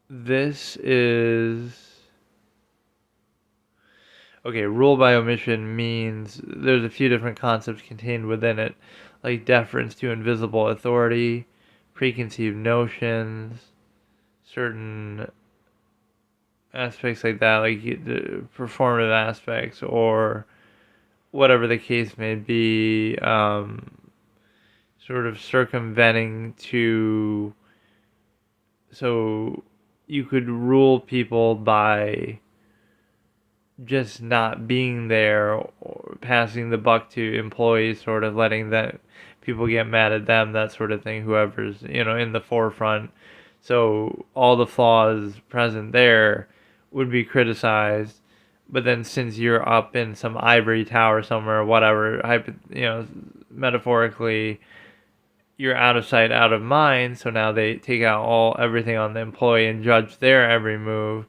This is... Okay, rule by omission means there's a few different concepts contained within it, like deference to invisible authority, preconceived notions, certain aspects like that, like the performative aspects, or whatever the case may be, sort of circumventing to, so you could rule people by just not being there or passing the buck to employees, sort of letting that people get mad at them, that sort of thing, whoever's, in the forefront. So all the flaws present there would be criticized, but then since you're up in some ivory tower somewhere, whatever, metaphorically, you're out of sight, out of mind. So now they take out everything on the employee and judge their every move,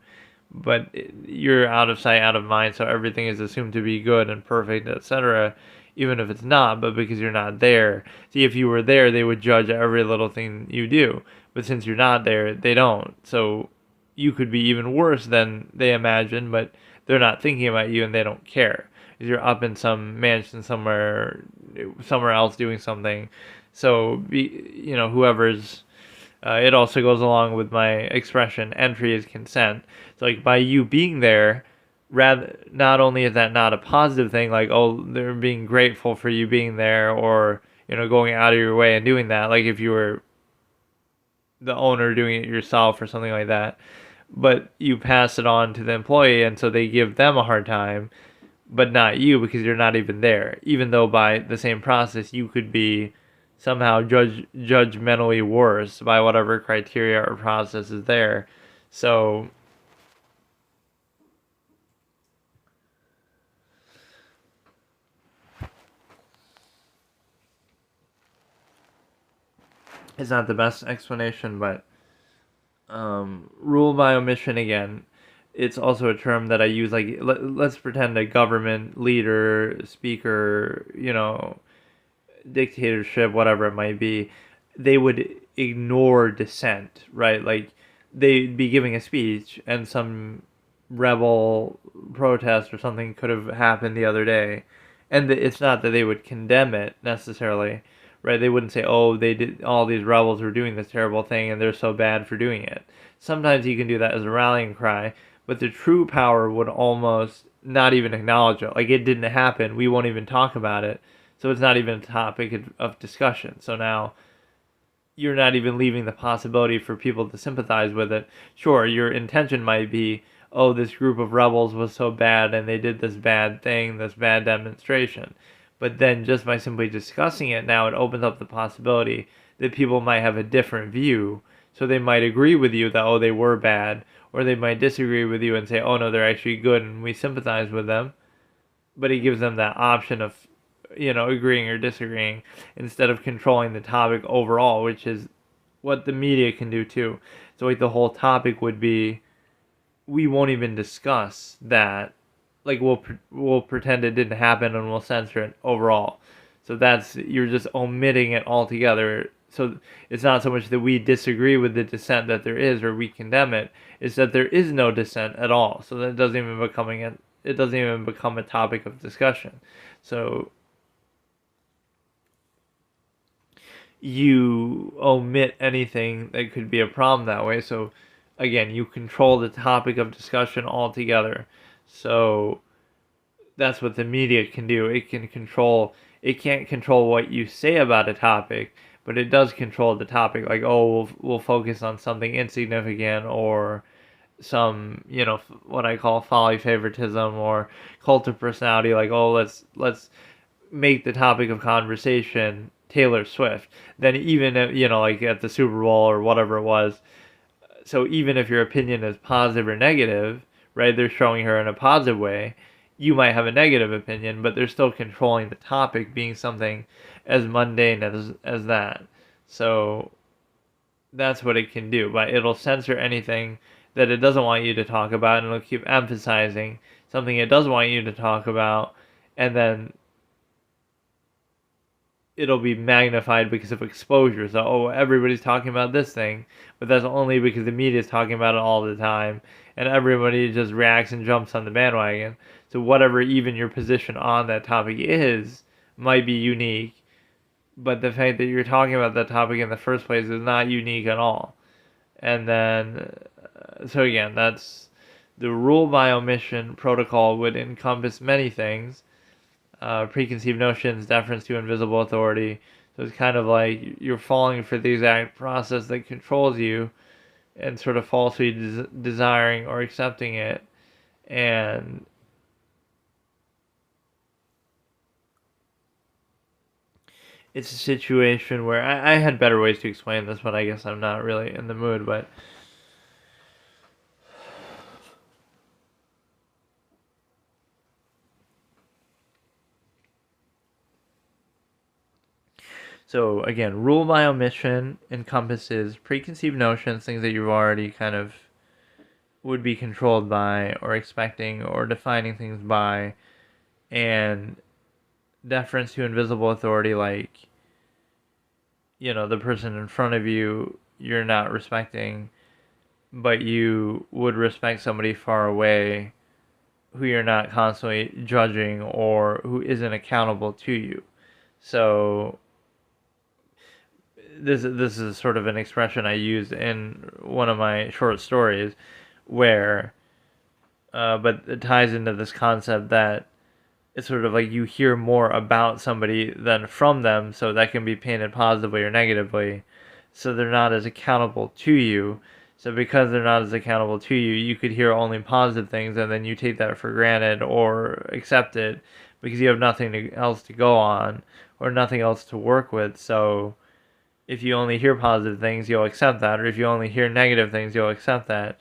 but you're out of sight, out of mind. So everything is assumed to be good and perfect, etc. Even if it's not, but because you're not there. See, if you were there, they would judge every little thing you do. But since you're not there, they don't. So you could be even worse than they imagine, but they're not thinking about you and they don't care. You're up in some mansion somewhere else doing something. So, whoever's, it also goes along with my expression, entry is consent. So, like, by you being there, rather, not only is that not a positive thing, like, oh, they're being grateful for you being there, or, going out of your way and doing that, like if you were the owner doing it yourself or something like that, but you pass it on to the employee, and so they give them a hard time, but not you because you're not even there, even though by the same process you could be somehow judgmentally worse by whatever criteria or process is there. So it's not the best explanation, but rule by omission again. It's also a term that I use, like, let's pretend a government leader, speaker, dictatorship, whatever it might be, they would ignore dissent, right? Like, they'd be giving a speech and some rebel protest or something could have happened the other day. And it's not that they would condemn it necessarily, right? They wouldn't say, oh, they did, all these rebels were doing this terrible thing and they're so bad for doing it. Sometimes you can do that as a rallying cry, but the true power would almost not even acknowledge it. Like, it didn't happen. We won't even talk about it. So it's not even a topic of discussion. So now you're not even leaving the possibility for people to sympathize with it. Sure, your intention might be, oh, this group of rebels was so bad and they did this bad thing, this bad demonstration. But then just by simply discussing it, now it opens up the possibility that people might have a different view. So they might agree with you that, oh, they were bad, or they might disagree with you and say, oh, no, they're actually good and we sympathize with them. But it gives them that option of, agreeing or disagreeing instead of controlling the topic overall, which is what the media can do too. So, like, the whole topic would be, we won't even discuss that. Like, we'll pretend it didn't happen and we'll censor it overall. So you're just omitting it altogether. So it's not so much that we disagree with the dissent that there is or we condemn it. It's that there is no dissent at all. So that it doesn't even become a topic of discussion. So you omit anything that could be a problem that way. So again, you control the topic of discussion altogether. So that's what the media can do. It can't control what you say about a topic, but it does control the topic. Like, oh, we'll focus on something insignificant or some, what I call folly favoritism or cult of personality. Like, oh, let's make the topic of conversation Taylor Swift. Then even if, like at the Super Bowl or whatever it was. So even if your opinion is positive or negative, right, they're showing her in a positive way. You might have a negative opinion, but they're still controlling the topic being something as mundane as that. So that's what it can do. But it'll censor anything that it doesn't want you to talk about, and it'll keep emphasizing something it does want you to talk about, and then it'll be magnified because of exposure. So, oh, everybody's talking about this thing, but that's only because the media is talking about it all the time, and everybody just reacts and jumps on the bandwagon. So whatever even your position on that topic is might be unique, but the fact that you're talking about that topic in the first place is not unique at all. And then, so again, that's the rule by omission protocol would encompass many things. preconceived notions, deference to invisible authority. So it's kind of like you're falling for the exact process that controls you and sort of falsely desiring or accepting it. And it's a situation where I had better ways to explain this, but I guess I'm not really in the mood. But so again, rule by omission encompasses preconceived notions, things that you've already kind of would be controlled by or expecting or defining things by, and deference to invisible authority, like, the person in front of you you're not respecting, but you would respect somebody far away who you're not constantly judging or who isn't accountable to you. So this is sort of an expression I used in one of my short stories, where but it ties into this concept that it's sort of like you hear more about somebody than from them, so that can be painted positively or negatively. So they're not as accountable to you. So because they're not as accountable to you, you could hear only positive things, and then you take that for granted or accept it because you have nothing else to go on or nothing else to work with. So if you only hear positive things, you'll accept that, or if you only hear negative things, you'll accept that.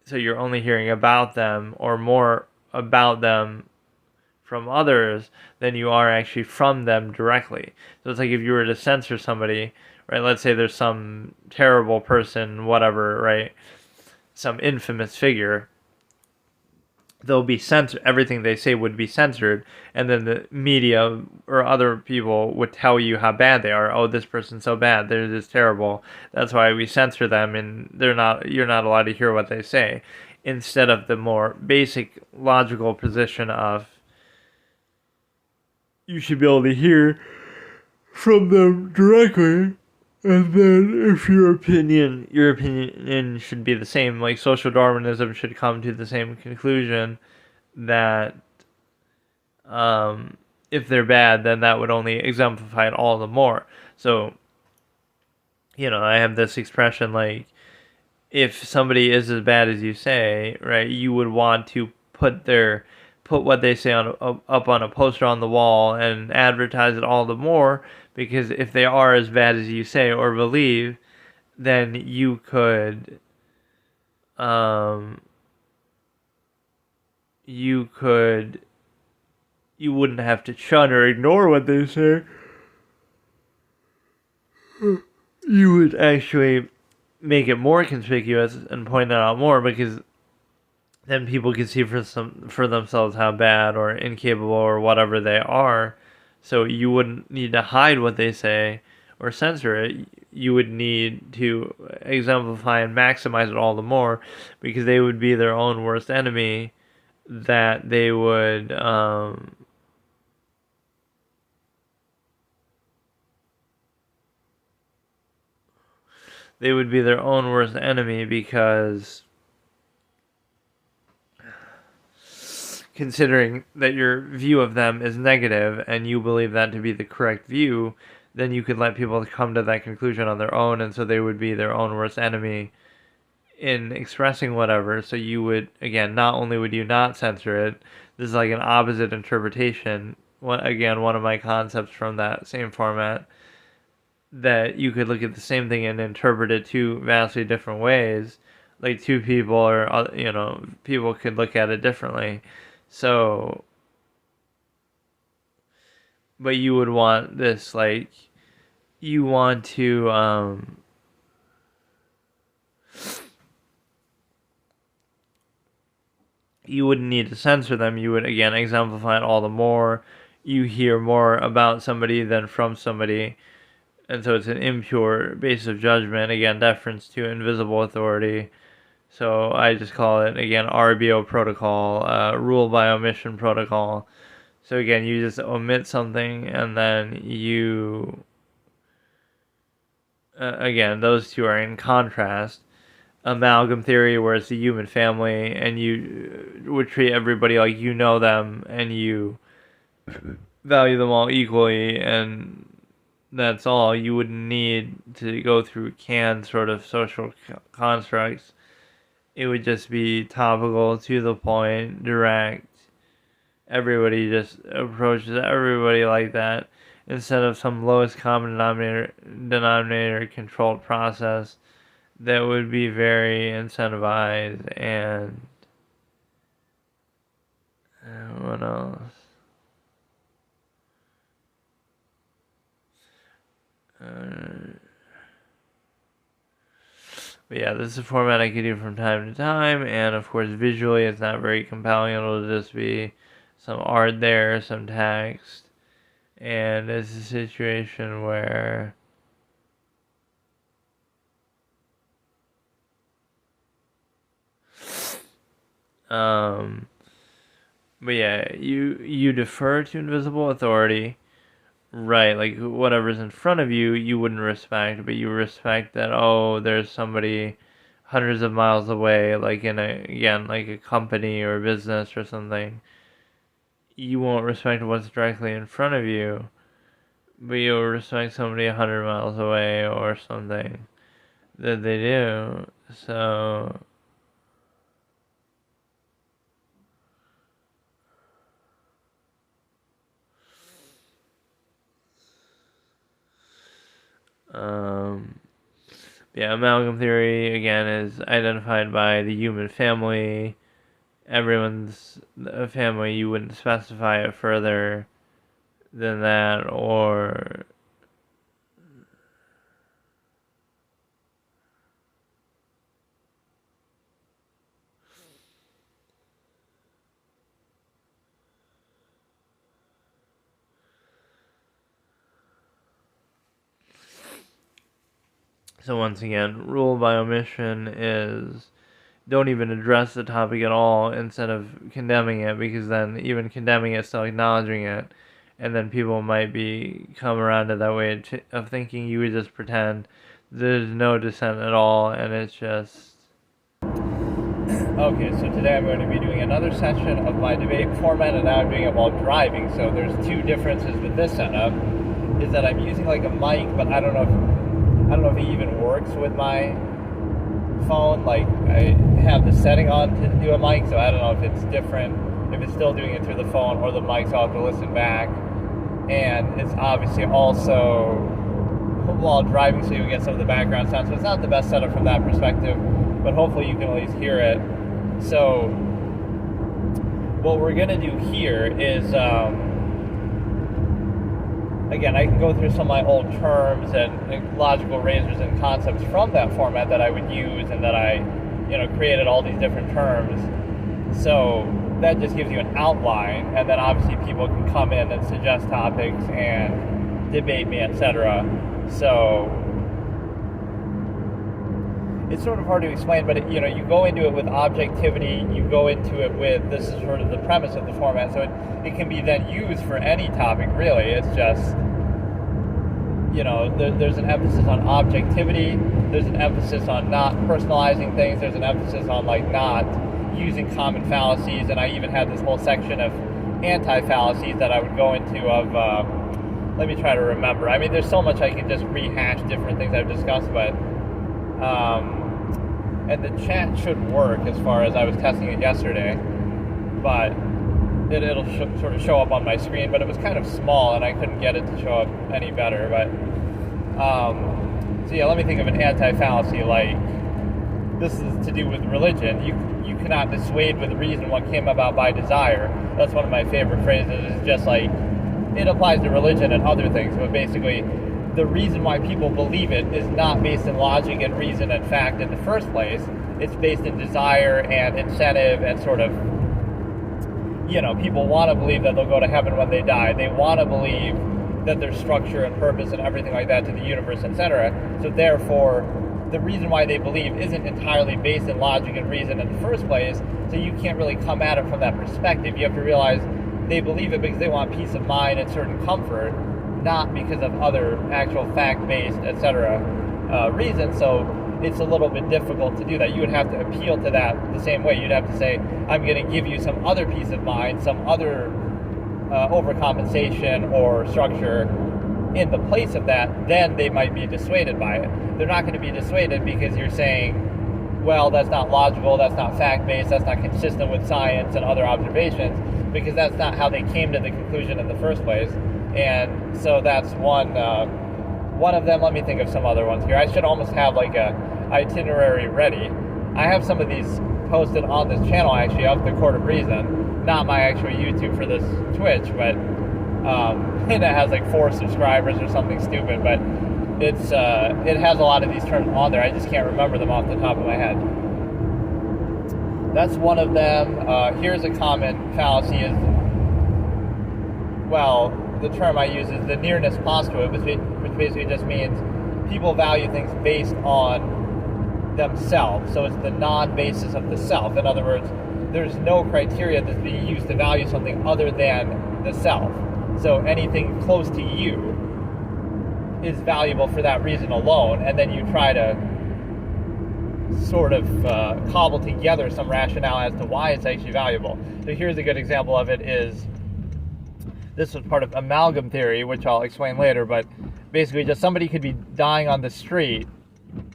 So you're only hearing about them or more about them from others than you are actually from them directly. So it's like if you were to censor somebody, right? Let's say there's some terrible person, whatever, right? Some infamous figure. They'll be censored. Everything they say would be censored, and then the media or other people would tell you how bad they are. Oh, this person's so bad. They're just terrible. That's why we censor them, and they're not. You're not allowed to hear what they say. Instead of the more basic logical position of you should be able to hear from them directly, and then if your opinion should be the same. Like social Darwinism should come to the same conclusion that if they're bad, then that would only exemplify it all the more. So, I have this expression like, if somebody is as bad as you say, right, you would want to put what they say up on a poster on the wall and advertise it all the more, because if they are as bad as you say or believe, then you could you wouldn't have to shun or ignore what they say. You would actually make it more conspicuous and point it out more, because then people can see for themselves how bad or incapable or whatever they are. So you wouldn't need to hide what they say or censor it. You would need to exemplify and maximize it all the more, because they would be their own worst enemy. That they would be their own worst enemy, because considering that your view of them is negative and you believe that to be the correct view, then you could let people come to that conclusion on their own, and so they would be their own worst enemy in expressing whatever. So you would, again, not only would you not censor it, this is like an opposite interpretation. One of my concepts from that same format, that you could look at the same thing and interpret it two vastly different ways. Like two people, or people could look at it differently. So, but you would want this, like, you want to you wouldn't need to censor them. You would, again, exemplify it all the more. You hear more about somebody than from somebody, and so it's an impure base of judgment. Again, deference to invisible authority. So I just call it, again, RBO protocol, rule by omission protocol. So again, you just omit something, and then you, again, those two are in contrast. Amalgam theory, where it's the human family, and you would treat everybody like you know them, and you value them all equally, and that's all. You wouldn't need to go through canned sort of social constructs. It would just be topical, to the point, direct. Everybody just approaches everybody like that instead of some lowest common denominator controlled process that would be very incentivized. And what else? But yeah, this is a format I could do from time to time, and of course visually it's not very compelling. It'll just be some art there, some text, and it's a situation where but yeah, you defer to invisible authority. Right, like whatever's in front of you, you wouldn't respect, but you respect that, oh, there's somebody hundreds of miles away, like in like a company or business or something. You won't respect what's directly in front of you, but you'll respect somebody 100 miles away or something that they do. So, yeah, amalgam theory, again, is identified by the human family. Everyone's a family. You wouldn't specify it further than that, or so once again, rule by omission is don't even address the topic at all instead of condemning it, because then even condemning it, still acknowledging it, and then people might be come around to that way of thinking. You would just pretend there's no dissent at all, and it's just okay. So today I'm going to be doing another session of my debate format, and now I'm doing it while driving. So there's two differences with this setup: is that I'm using like a mic, but I don't know if it even works with my phone. Like, I have the setting on to do a mic, so I don't know if it's different, if it's still doing it through the phone or the mic, so I'll have to listen back. And it's obviously also while driving, so you get some of the background sound, so it's not the best setup from that perspective, but hopefully you can at least hear it. So what we're going to do here is again, I can go through some of my old terms and logical razors and concepts from that format that I would use, and that I, created all these different terms. So that just gives you an outline, and then obviously people can come in and suggest topics and debate me, etc. So it's sort of hard to explain, but you go into it with objectivity, you go into it with, this is sort of the premise of the format, so it can be then used for any topic, really. It's just, there's an emphasis on objectivity, there's an emphasis on not personalizing things, there's an emphasis on not using common fallacies, and I even had this whole section of anti-fallacies that I would go into of, let me try to remember. I mean, there's so much I can just rehash different things I've discussed, but and the chat should work as far as I was testing it yesterday, but it'll sort of show up on my screen, but it was kind of small and I couldn't get it to show up any better. But so yeah, let me think of an anti-fallacy. Like, this is to do with religion. You cannot dissuade with reason what came about by desire. That's one of my favorite phrases. It's just like, it applies to religion and other things, but basically the reason why people believe it is not based in logic and reason and fact in the first place. It's based in desire and incentive and sort of, people want to believe that they'll go to heaven when they die. They want to believe that there's structure and purpose and everything like that to the universe, etc. So therefore, the reason why they believe isn't entirely based in logic and reason in the first place, so you can't really come at it from that perspective. You have to realize they believe it because they want peace of mind and certain comfort, not because of other actual fact-based, etc. Reasons. So it's a little bit difficult to do that. You would have to appeal to that the same way. You'd have to say, I'm going to give you some other peace of mind, some other overcompensation or structure in the place of that, then they might be dissuaded by it. They're not going to be dissuaded because you're saying, well, that's not logical, that's not fact-based, that's not consistent with science and other observations, because that's not how they came to the conclusion in the first place. And so that's one of them. Let me think of some other ones here. I should almost have like a itinerary ready. I have some of these posted on this channel, actually, of the Court of Reason, not my actual YouTube for this Twitch, but and it has like 4 subscribers or something stupid, but it has a lot of these terms on there. I just can't remember them off the top of my head. That's one of them. Here's a common fallacy is, well, the term I use is the nearness postulate, which basically just means people value things based on themselves. So it's the non-basis of the self. In other words, there's no criteria that's being used to value something other than the self. So anything close to you is valuable for that reason alone, and then you try to sort of cobble together some rationale as to why it's actually valuable. So here's a good example of it is, this was part of amalgam theory, which I'll explain later, but basically just somebody could be dying on the street,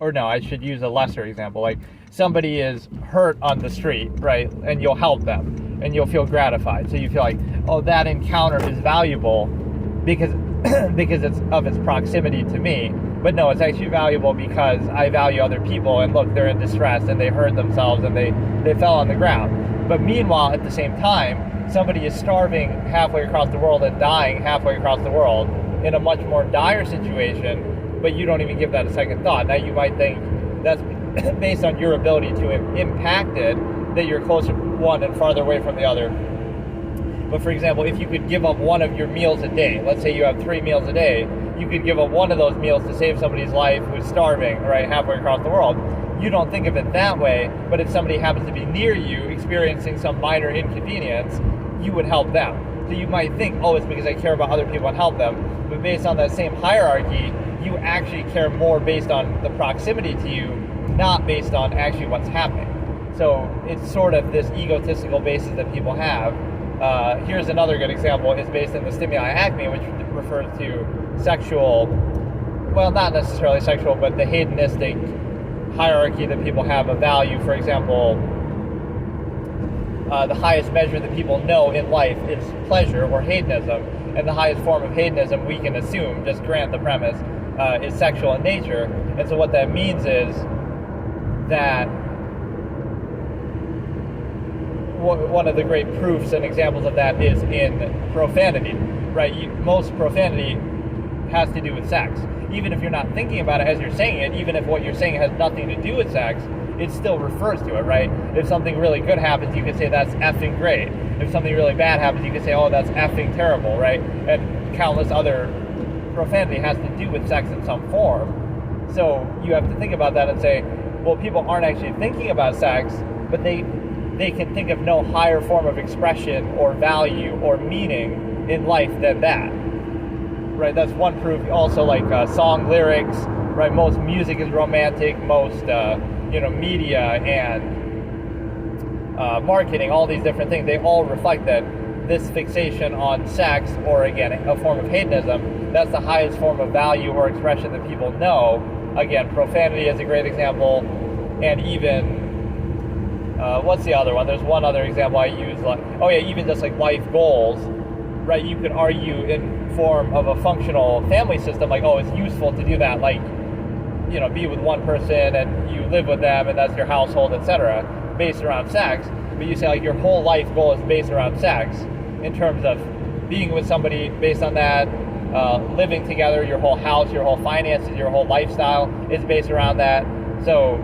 or no, I should use a lesser example, like somebody is hurt on the street, right, and you'll help them, and you'll feel gratified, so you feel like, oh, that encounter is valuable because it's of its proximity to me. But no, it's actually valuable because I value other people, and look, they're in distress and they hurt themselves and they fell on the ground. But meanwhile, at the same time, somebody is starving halfway across the world and dying halfway across the world in a much more dire situation, but you don't even give that a second thought. Now you might think that's based on your ability to impact it, that you're closer to one and farther away from the other. But for example, if you could give up one of your meals a day, let's say you have 3 meals a day, you could give up one of those meals to save somebody's life who's starving, right, halfway across the world. You don't think of it that way, but if somebody happens to be near you experiencing some minor inconvenience, you would help them. So you might think, oh, it's because I care about other people and help them. But based on that same hierarchy, you actually care more based on the proximity to you, not based on actually what's happening. So it's sort of this egotistical basis that people have. Here's another good example. It's based in the stimuli acme, which refers to sexual, well, not necessarily sexual, but the hedonistic hierarchy that people have of value. For example, the highest measure that people know in life is pleasure or hedonism, and the highest form of hedonism, we can assume, just grant the premise, is sexual in nature. And so what that means is that one of the great proofs and examples of that is in profanity, right? Most profanity has to do with sex. Even if you're not thinking about it as you're saying it, even if what you're saying has nothing to do with sex, it still refers to it, right? If something really good happens, you can say that's effing great. If something really bad happens, you can say, oh, that's effing terrible, right? And countless other profanity has to do with sex in some form. So you have to think about that and say, well, people aren't actually thinking about sex, but they can think of no higher form of expression or value or meaning in life than that, right? That's one proof. Also, like song lyrics, right? Most music is romantic. Most media and marketing, all these different things, they all reflect that this fixation on sex, or again, a form of hedonism, that's the highest form of value or expression that people know. Again, profanity is a great example, and even what's the other one? There's one other example I use, like, even just like life goals, right? You could argue in form of a functional family system, like, oh, it's useful to do that, like, be with one person and you live with them and that's your household, etc., based around sex. But you say, like, your whole life goal is based around sex in terms of being with somebody based on that, living together, your whole house, your whole finances, your whole lifestyle is based around that. So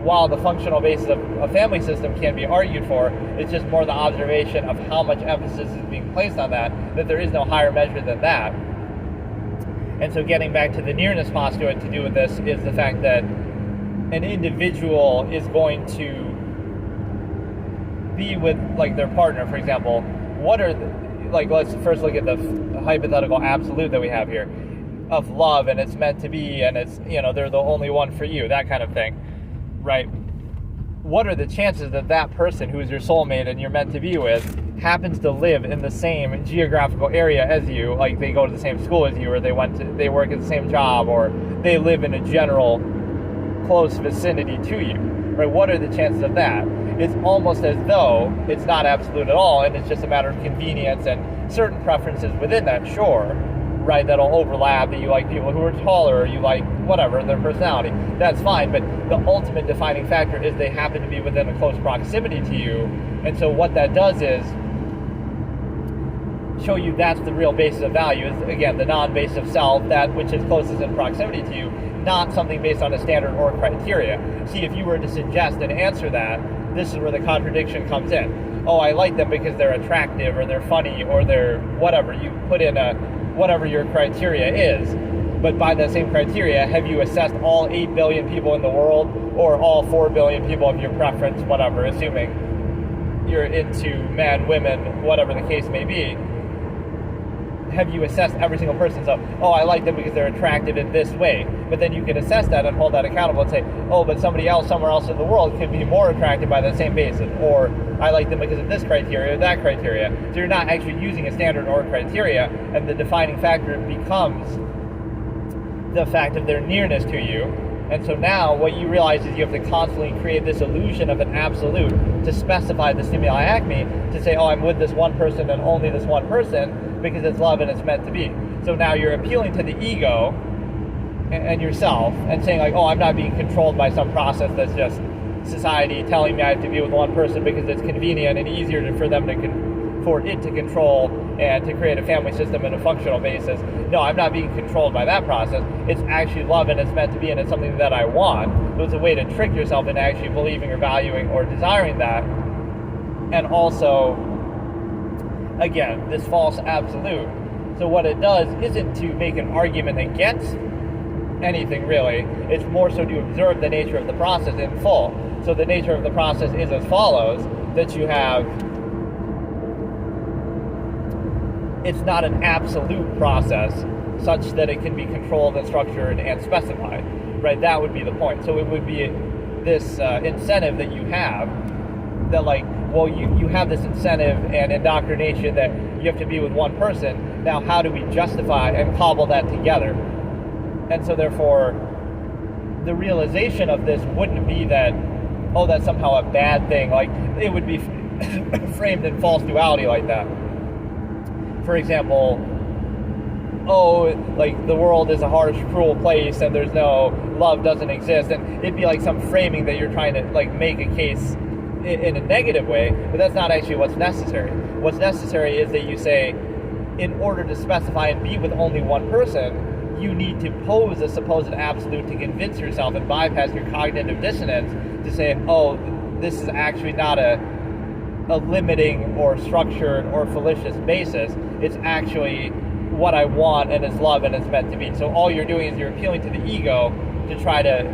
while the functional basis of a family system can be argued for, it's just more the observation of how much emphasis is being placed on that there is no higher measure than that. And so getting back to the nearness postulate to do with this is the fact that an individual is going to be with, like, their partner, for example. What are let's first look at the hypothetical absolute that we have here of love, and it's meant to be, and it's, they're the only one for you, that kind of thing, right? what are the chances that that person who's your soulmate and you're meant to be with happens to live in the same geographical area as you, like they go to the same school as you, or they work at the same job, or they live in a general close vicinity to you, right? What are the chances of that? It's almost as though it's not absolute at all, and it's just a matter of convenience and certain preferences within that, sure, right, that'll overlap, that you like people who are taller, or you like whatever, their personality, that's fine, but the ultimate defining factor is they happen to be within a close proximity to you, and so what that does is show you that's the real basis of value, is again the non-base of self, that which is closest in proximity to you, not something based on a standard or criteria. See, if you were to suggest and answer that, this is where the contradiction comes in. Oh, I like them because they're attractive, or they're funny, or they're whatever. You put in whatever your criteria is, but by that same criteria, have you assessed all 8 billion people in the world, or all 4 billion people of your preference, whatever, assuming you're into men, women, whatever the case may be? Have you assessed every single person? So, oh, I like them because they're attractive in this way. But then you can assess that and hold that accountable and say, oh, but somebody else somewhere else in the world could be more attractive by the same basis. Or I like them because of this criteria or that criteria. So you're not actually using a standard or criteria, and the defining factor becomes the fact of their nearness to you. And so now what you realize is you have to constantly create this illusion of an absolute to specify the stimuli acme, to say, oh, I'm with this one person and only this one person, because it's love and it's meant to be. So now you're appealing to the ego and yourself and saying like, oh, I'm not being controlled by some process that's just society telling me I have to be with one person because it's convenient and easier for them for it to control and to create a family system in a functional basis. No, I'm not being controlled by that process. It's actually love and it's meant to be, and it's something that I want. So it's a way to trick yourself into actually believing or valuing or desiring that. And also, again, this false absolute. So what it does isn't to make an argument against anything really. It's more so to observe the nature of the process in full. So the nature of the process is as follows, that you have, it's not an absolute process such that it can be controlled and structured and specified, right? That would be the point. So it would be this incentive that you have, that like, well, you have this incentive and indoctrination that you have to be with one person. Now, how do we justify and cobble that together? And so therefore, the realization of this wouldn't be that, oh, that's somehow a bad thing. Like, it would be framed in false duality like that. For example, oh, like the world is a harsh, cruel place and there's no, love doesn't exist. And it'd be like some framing that you're trying to like make a case in a negative way, but that's not actually what's necessary. What's necessary is that you say, in order to specify and be with only one person, you need to pose a supposed absolute to convince yourself and bypass your cognitive dissonance to say, oh, this is actually not a limiting or structured or fallacious basis. It's actually what I want, and it's love, and it's meant to be. So all you're doing is you're appealing to the ego to try to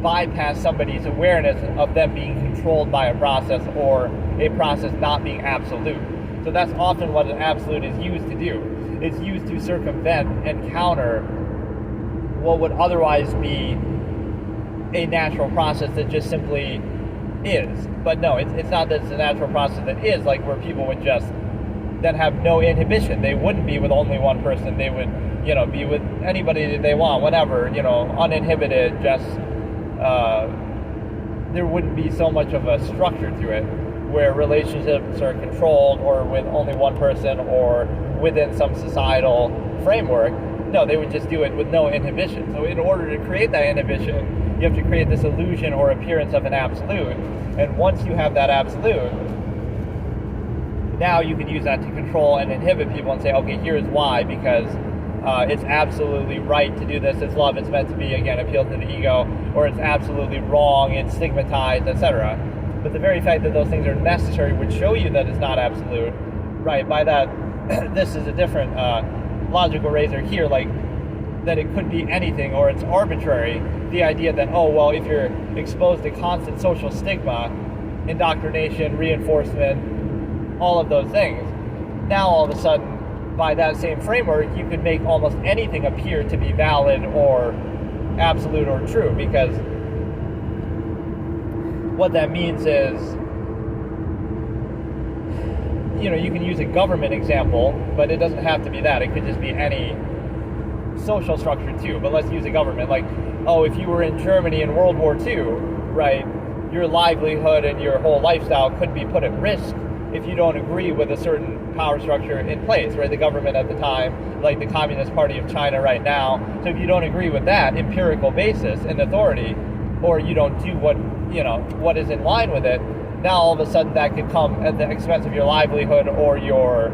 bypass somebody's awareness of them being controlled by a process, or a process not being absolute. So that's often what an absolute is used to do. It's used to circumvent and counter what would otherwise be a natural process that just simply is. But no, it's not that it's a natural process that is, like where people would just then have no inhibition. They wouldn't be with only one person. They would, be with anybody that they want, whenever, uninhibited, just there wouldn't be so much of a structure to it, where relationships are controlled or with only one person or within some societal framework. No, they would just do it with no inhibition. So in order to create that inhibition, you have to create this illusion or appearance of an absolute. And once you have that absolute, now you can use that to control and inhibit people and say, okay, here's why, because it's absolutely right to do this, it's love, it's meant to be, again, appeal to the ego, or it's absolutely wrong, it's stigmatized, etc. But the very fact that those things are necessary would show you that it's not absolute, right? By that, this is a different logical razor here, like that it could be anything, or it's arbitrary. The idea that, oh, well, if you're exposed to constant social stigma, indoctrination, reinforcement, all of those things, now all of a sudden, by that same framework, you could make almost anything appear to be valid or absolute or true, because what that means is, you can use a government example, but it doesn't have to be that. It could just be any social structure too. But let's use a government. Like, if you were in Germany in World War II, right, your livelihood and your whole lifestyle could be put at risk if you don't agree with a certain power structure in place, right? The government at the time, like the Communist Party of China right now. So if you don't agree with that empirical basis and authority, or you don't do what is in line with it, now all of a sudden that could come at the expense of your livelihood or your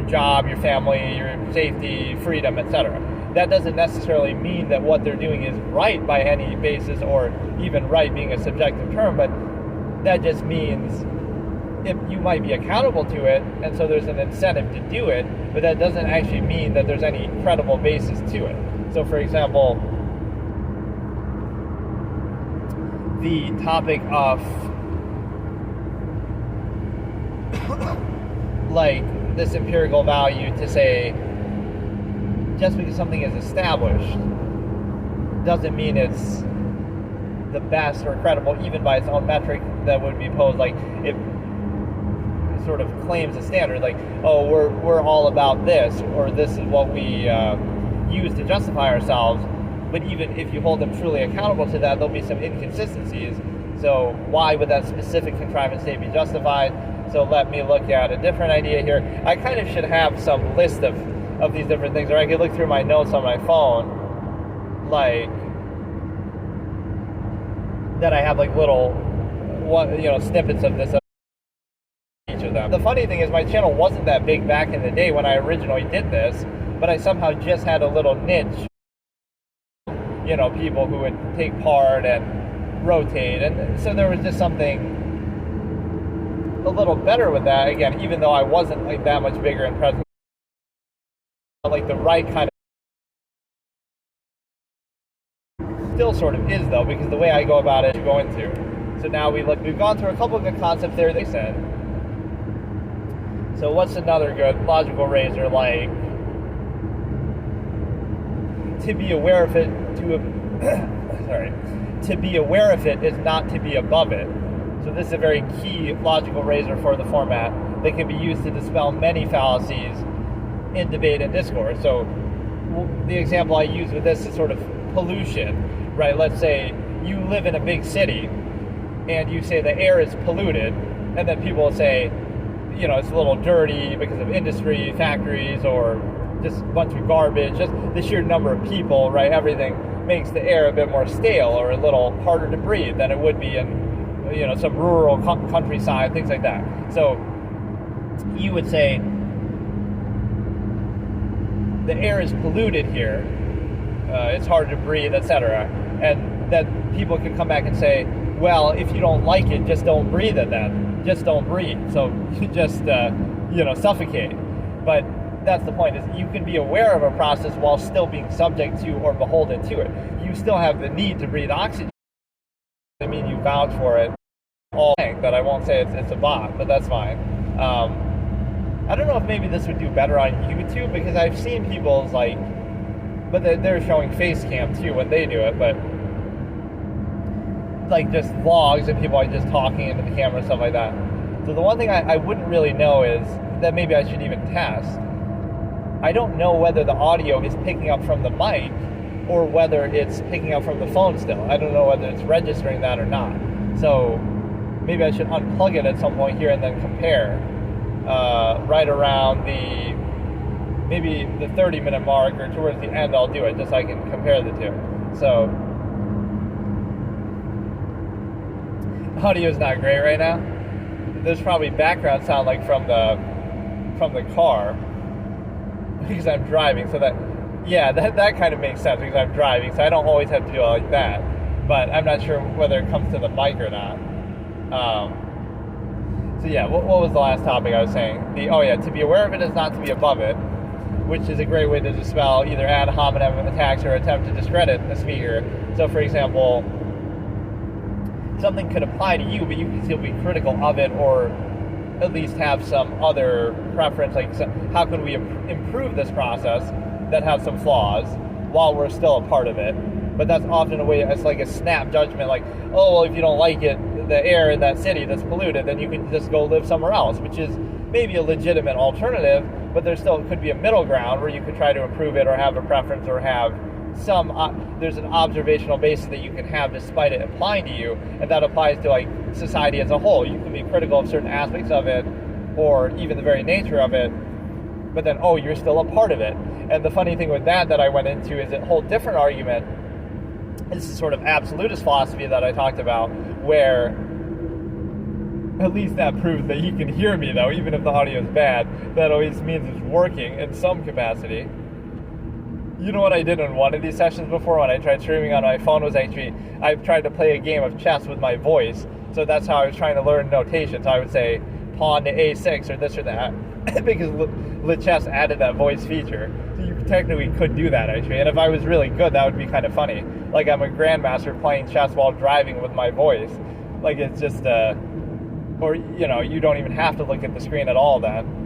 job, your family, your safety, freedom, etc. That doesn't necessarily mean that what they're doing is right by any basis, or even right being a subjective term, but that just means if you might be accountable to it, and so there's an incentive to do it, but that doesn't actually mean that there's any credible basis to it. So for example, the topic of like this empirical value, to say just because something is established doesn't mean it's the best or credible even by its own metric that would be posed. Like it sort of claims a standard, like, we're all about this, or this is what we use to justify ourselves. But even if you hold them truly accountable to that, there'll be some inconsistencies. So why would that specific contrivance state be justified? So let me look at a different idea here. I kind of should have some list of these different things, or I could look through my notes on my phone, like that I have like little snippets of this, each of them. The funny thing is my channel wasn't that big back in the day when I originally did this, but I somehow just had a little niche, people who would take part and rotate, and so there was just something a little better with that. Again, even though I wasn't like that much bigger in presence, like the right kind of still sort of is though, because the way I go about it, you go into. So now we've gone through a couple of good concepts there, they said. So what's another good logical razor? Like, to be aware of it, to be aware of it is not to be above it. So this is a very key logical razor for the format that can be used to dispel many fallacies in debate and discourse. So the example I use with this is sort of pollution, right? Let's say you live in a big city and you say the air is polluted, and then people will say, it's a little dirty because of industry, factories, or just a bunch of garbage, just the sheer number of people, right? Everything makes the air a bit more stale or a little harder to breathe than it would be in some rural countryside, things like that. So you would say the air is polluted here, it's hard to breathe, etc. And then people can come back and say, well, if you don't like it, just don't breathe it then. Just don't breathe. So you just, suffocate. But that's the point, is you can be aware of a process while still being subject to or beholden to it. You still have the need to breathe oxygen. I mean, you vouch for it all, that I won't say it's a bot, but that's fine. I don't know if maybe this would do better on YouTube, because I've seen people's but they're showing face cam too when they do it, but like just vlogs and people just talking into the camera and stuff like that. So the one thing I wouldn't really know is that maybe I should even test. I don't know whether the audio is picking up from the mic or whether it's picking up from the phone still. I don't know whether it's registering that or not. So maybe I should unplug it at some point here and then compare. Right around maybe the 30-minute mark, or towards the end I'll do it, just so I can compare the two. So audio is not great right now. There's probably background sound like from the car, because I'm driving. So that kind of makes sense, because I'm driving, so I don't always have to do it like that. But I'm not sure whether it comes to the mic or not. So yeah, what was the last topic I was saying? To be aware of it is not to be above it, which is a great way to dispel either ad hominem attacks or attempt to discredit the speaker. So for example, something could apply to you, but you can still be critical of it, or at least have some other preference, like how can we improve this process that has some flaws while we're still a part of it, but that's often a way, it's like a snap judgment, like, oh, well, if you don't like it, the air in that city that's polluted, then you can just go live somewhere else, which is maybe a legitimate alternative, but there still could be a middle ground where you could try to improve it or have a preference or have there's an observational basis that you can have despite it applying to you, and that applies to like society as a whole. You can be critical of certain aspects of it or even the very nature of it, but then, oh, you're still a part of it. And the funny thing with that I went into is a whole different argument. This is sort of absolutist philosophy that I talked about, where at least that proves that you can hear me, though, even if the audio is bad. That always means it's working in some capacity. You know what I did in one of these sessions before when I tried streaming on my phone was actually, I tried to play a game of chess with my voice. So that's how I was trying to learn notation. So I would say pawn to a6 or this or that, because the chess added that voice feature. So you technically could do that, actually. And if I was really good, that would be kind of funny. Like I'm a grandmaster playing chess while driving with my voice. Like it's just, or, you know, you don't even have to look at the screen at all then.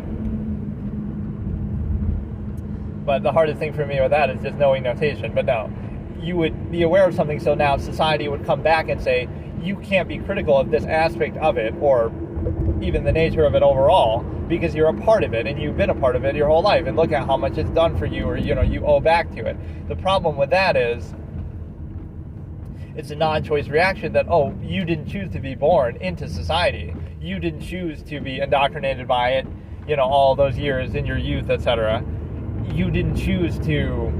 But the hardest thing for me with that is just knowing notation. But no, you would be aware of something, so now society would come back and say, you can't be critical of this aspect of it, or even the nature of it overall, because you're a part of it, and you've been a part of it your whole life, and look at how much it's done for you, or, you know, you owe back to it. The problem with that is, it's a non-choice reaction that, oh, you didn't choose to be born into society. You didn't choose to be indoctrinated by it, you know, all those years in your youth, etc. You didn't choose to,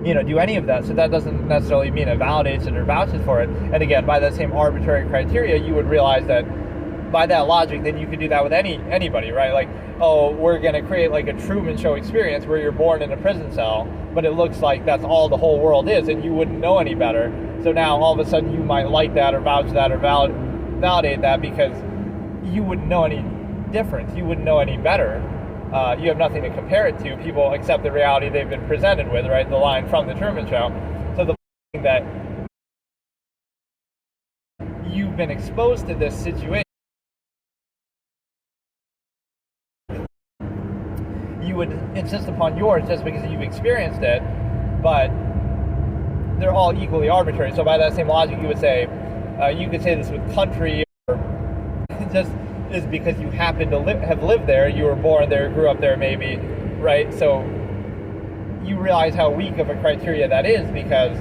you know, do any of that. So that doesn't necessarily mean it validates it or vouches for it. And again, by that same arbitrary criteria, you would realize that by that logic, then you could do that with anybody, right? Like, oh, we're going to create like a Truman Show experience where you're born in a prison cell, but it looks like that's all the whole world is, and you wouldn't know any better. So now all of a sudden you might like that or vouch that or validate that because you wouldn't know any difference. You wouldn't know any better. You have nothing to compare it to. People accept the reality they've been presented with, right? The line from the Truman Show. So the thing that you've been exposed to this situation, you would insist upon yours just because you've experienced it, but they're all equally arbitrary. So by that same logic, you would say, you could say this with country, or just is because you happen to have lived there, you were born there, grew up there maybe, right? So you realize how weak of a criteria that is, because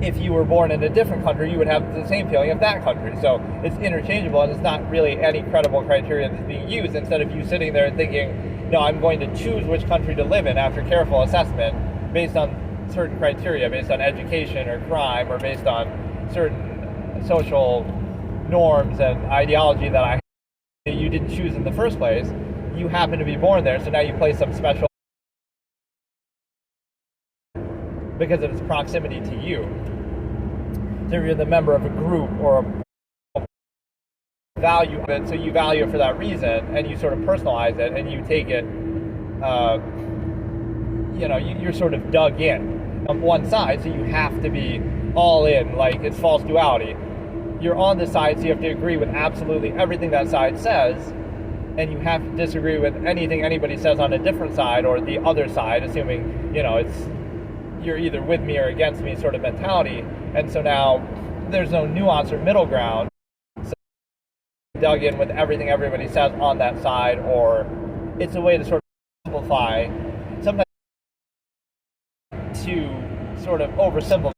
if you were born in a different country, you would have the same feeling of that country. So it's interchangeable, and it's not really any credible criteria that's being used. Instead of you sitting there and thinking, no, I'm going to choose which country to live in after careful assessment based on certain criteria, based on education or crime, or based on certain social norms and ideology that you didn't choose in the first place. You happen to be born there, so now you play some special because of its proximity to you. So you're the member of a group or a value of it, so you value it for that reason, and you sort of personalize it, and you take it, you know, you're sort of dug in on one side, so you have to be all in, like it's false duality. You're on the side, so you have to agree with absolutely everything that side says, and you have to disagree with anything anybody says on a different side or the other side, assuming, you know, it's you're either with me or against me sort of mentality. And so now there's no nuance or middle ground. So dug in with everything everybody says on that side, or it's a way to sort of simplify, sometimes to sort of oversimplify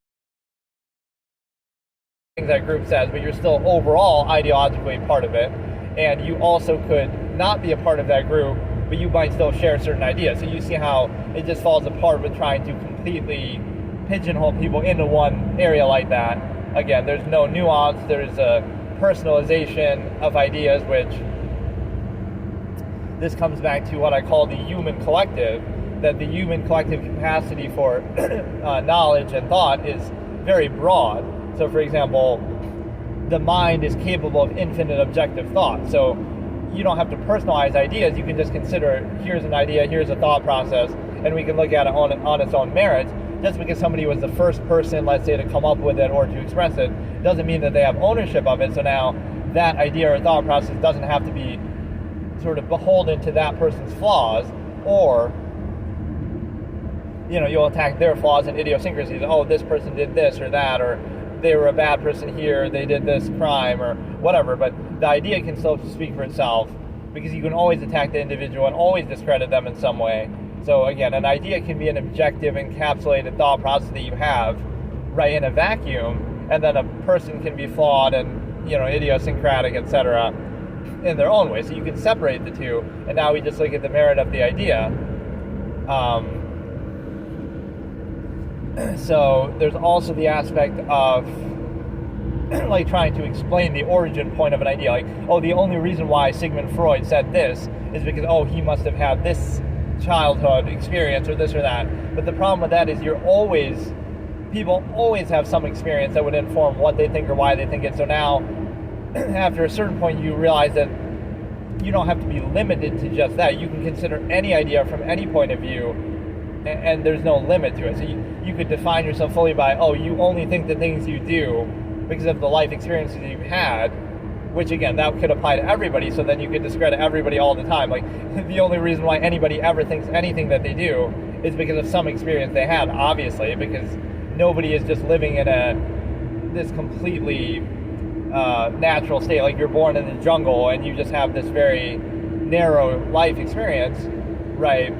things that group says, but you're still overall ideologically part of it, and you also could not be a part of that group, but you might still share certain ideas. So you see how it just falls apart with trying to completely pigeonhole people into one area like that. Again, there's no nuance, there's a personalization of ideas, which this comes back to what I call the human collective, that the human collective capacity for knowledge and thought is very broad. So for example, the mind is capable of infinite objective thought. So you don't have to personalize ideas, you can just consider, here's an idea, here's a thought process, and we can look at it on its own merits. Just because somebody was the first person, let's say, to come up with it or to express it, doesn't mean that they have ownership of it. So now that idea or thought process doesn't have to be sort of beholden to that person's flaws, or you'll attack their flaws and idiosyncrasies. Oh, this person did this or that, or they were a bad person here, they did this crime, or whatever. But the idea can still speak for itself, because you can always attack the individual and always discredit them in some way. So again, an idea can be an objective, encapsulated thought process that you have, right, in a vacuum, and then a person can be flawed and, idiosyncratic, etc., in their own way. So you can separate the two, and now we just look at the merit of the idea. So there's also the aspect of like trying to explain the origin point of an idea. Like, oh, the only reason why Sigmund Freud said this is because, oh, he must have had this childhood experience or this or that. But the problem with that is people always have some experience that would inform what they think or why they think it. So now, after a certain point, you realize that you don't have to be limited to just that. You can consider any idea from any point of view, and there's no limit to it. So you could define yourself fully by, oh, you only think the things you do because of the life experiences you've had, which again, that could apply to everybody. So then you could discredit everybody all the time. Like, the only reason why anybody ever thinks anything that they do is because of some experience they had, obviously, because nobody is just living in this completely natural state. Like, you're born in the jungle and you just have this very narrow life experience, right,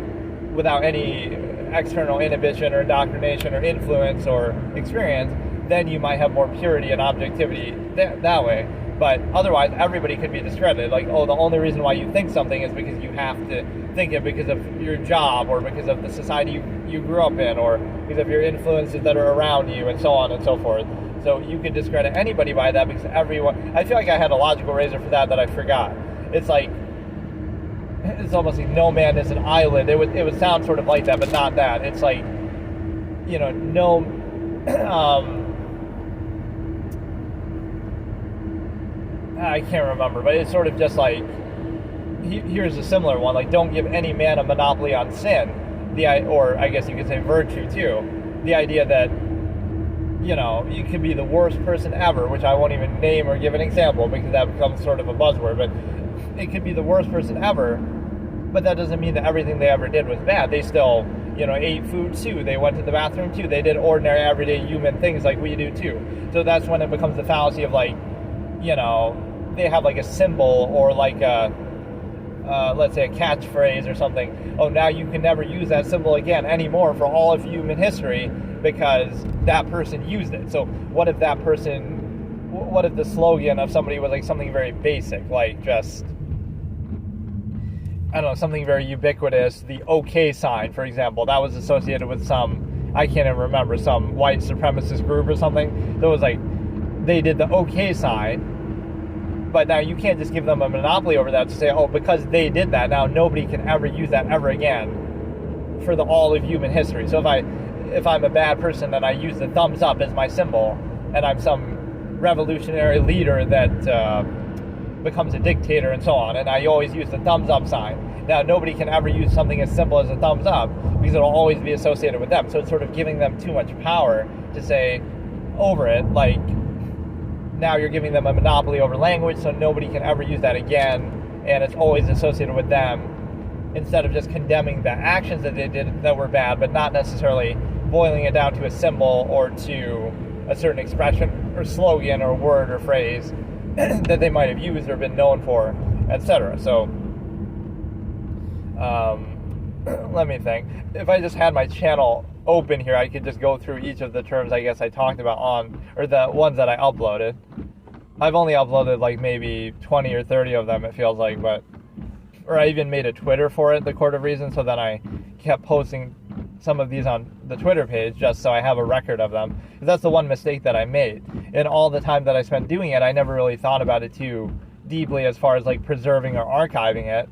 without any external inhibition or indoctrination or influence or experience. Then you might have more purity and objectivity that way. But otherwise, everybody could be discredited. Like, oh, the only reason why you think something is because you have to think it because of your job, or because of the society you grew up in, or because of your influences that are around you, and so on and so forth. So you could discredit anybody by that, because everyone... I feel like I had a logical razor for that I forgot. It's almost like no man is an island. It would sound sort of like that, but not that. It's like, no... I can't remember, but it's sort of just like, here's a similar one, like, don't give any man a monopoly on sin, or I guess you could say virtue too. The idea that, you could be the worst person ever, which I won't even name or give an example because that becomes sort of a buzzword, but it could be the worst person ever, but that doesn't mean that everything they ever did was bad. They still, ate food too, they went to the bathroom too, they did ordinary everyday human things like we do too. So that's when it becomes the fallacy of, like, they have like a symbol or like a, let's say, a catchphrase or something. Oh, now you can never use that symbol again anymore for all of human history because that person used it. So what if the slogan of somebody was like something very basic, like just, I don't know, something very ubiquitous, the OK sign, for example, that was associated with some, I can't even remember, some white supremacist group or something. That was like, they did the OK sign, but now you can't just give them a monopoly over that to say, oh, because they did that, now nobody can ever use that ever again for all of human history. So if I'm a bad person and I use the thumbs up as my symbol, and I'm some revolutionary leader that becomes a dictator and so on, and I always use the thumbs up sign, now nobody can ever use something as simple as a thumbs up because it'll always be associated with them. So it's sort of giving them too much power to say over it, like, now you're giving them a monopoly over language, so nobody can ever use that again, and it's always associated with them, instead of just condemning the actions that they did that were bad, but not necessarily boiling it down to a symbol or to a certain expression or slogan or word or phrase that they might have used or been known for, etc. So, let me think. If I just had my channel open here, I could just go through each of the terms I guess I talked about or the ones that I uploaded. I've only uploaded like maybe 20 or 30 of them, it feels like, or I even made a Twitter for it, the Court of Reason, so then I kept posting some of these on the Twitter page just so I have a record of them. Because that's the one mistake that I made. In all the time that I spent doing it, I never really thought about it too deeply as far as like preserving or archiving it.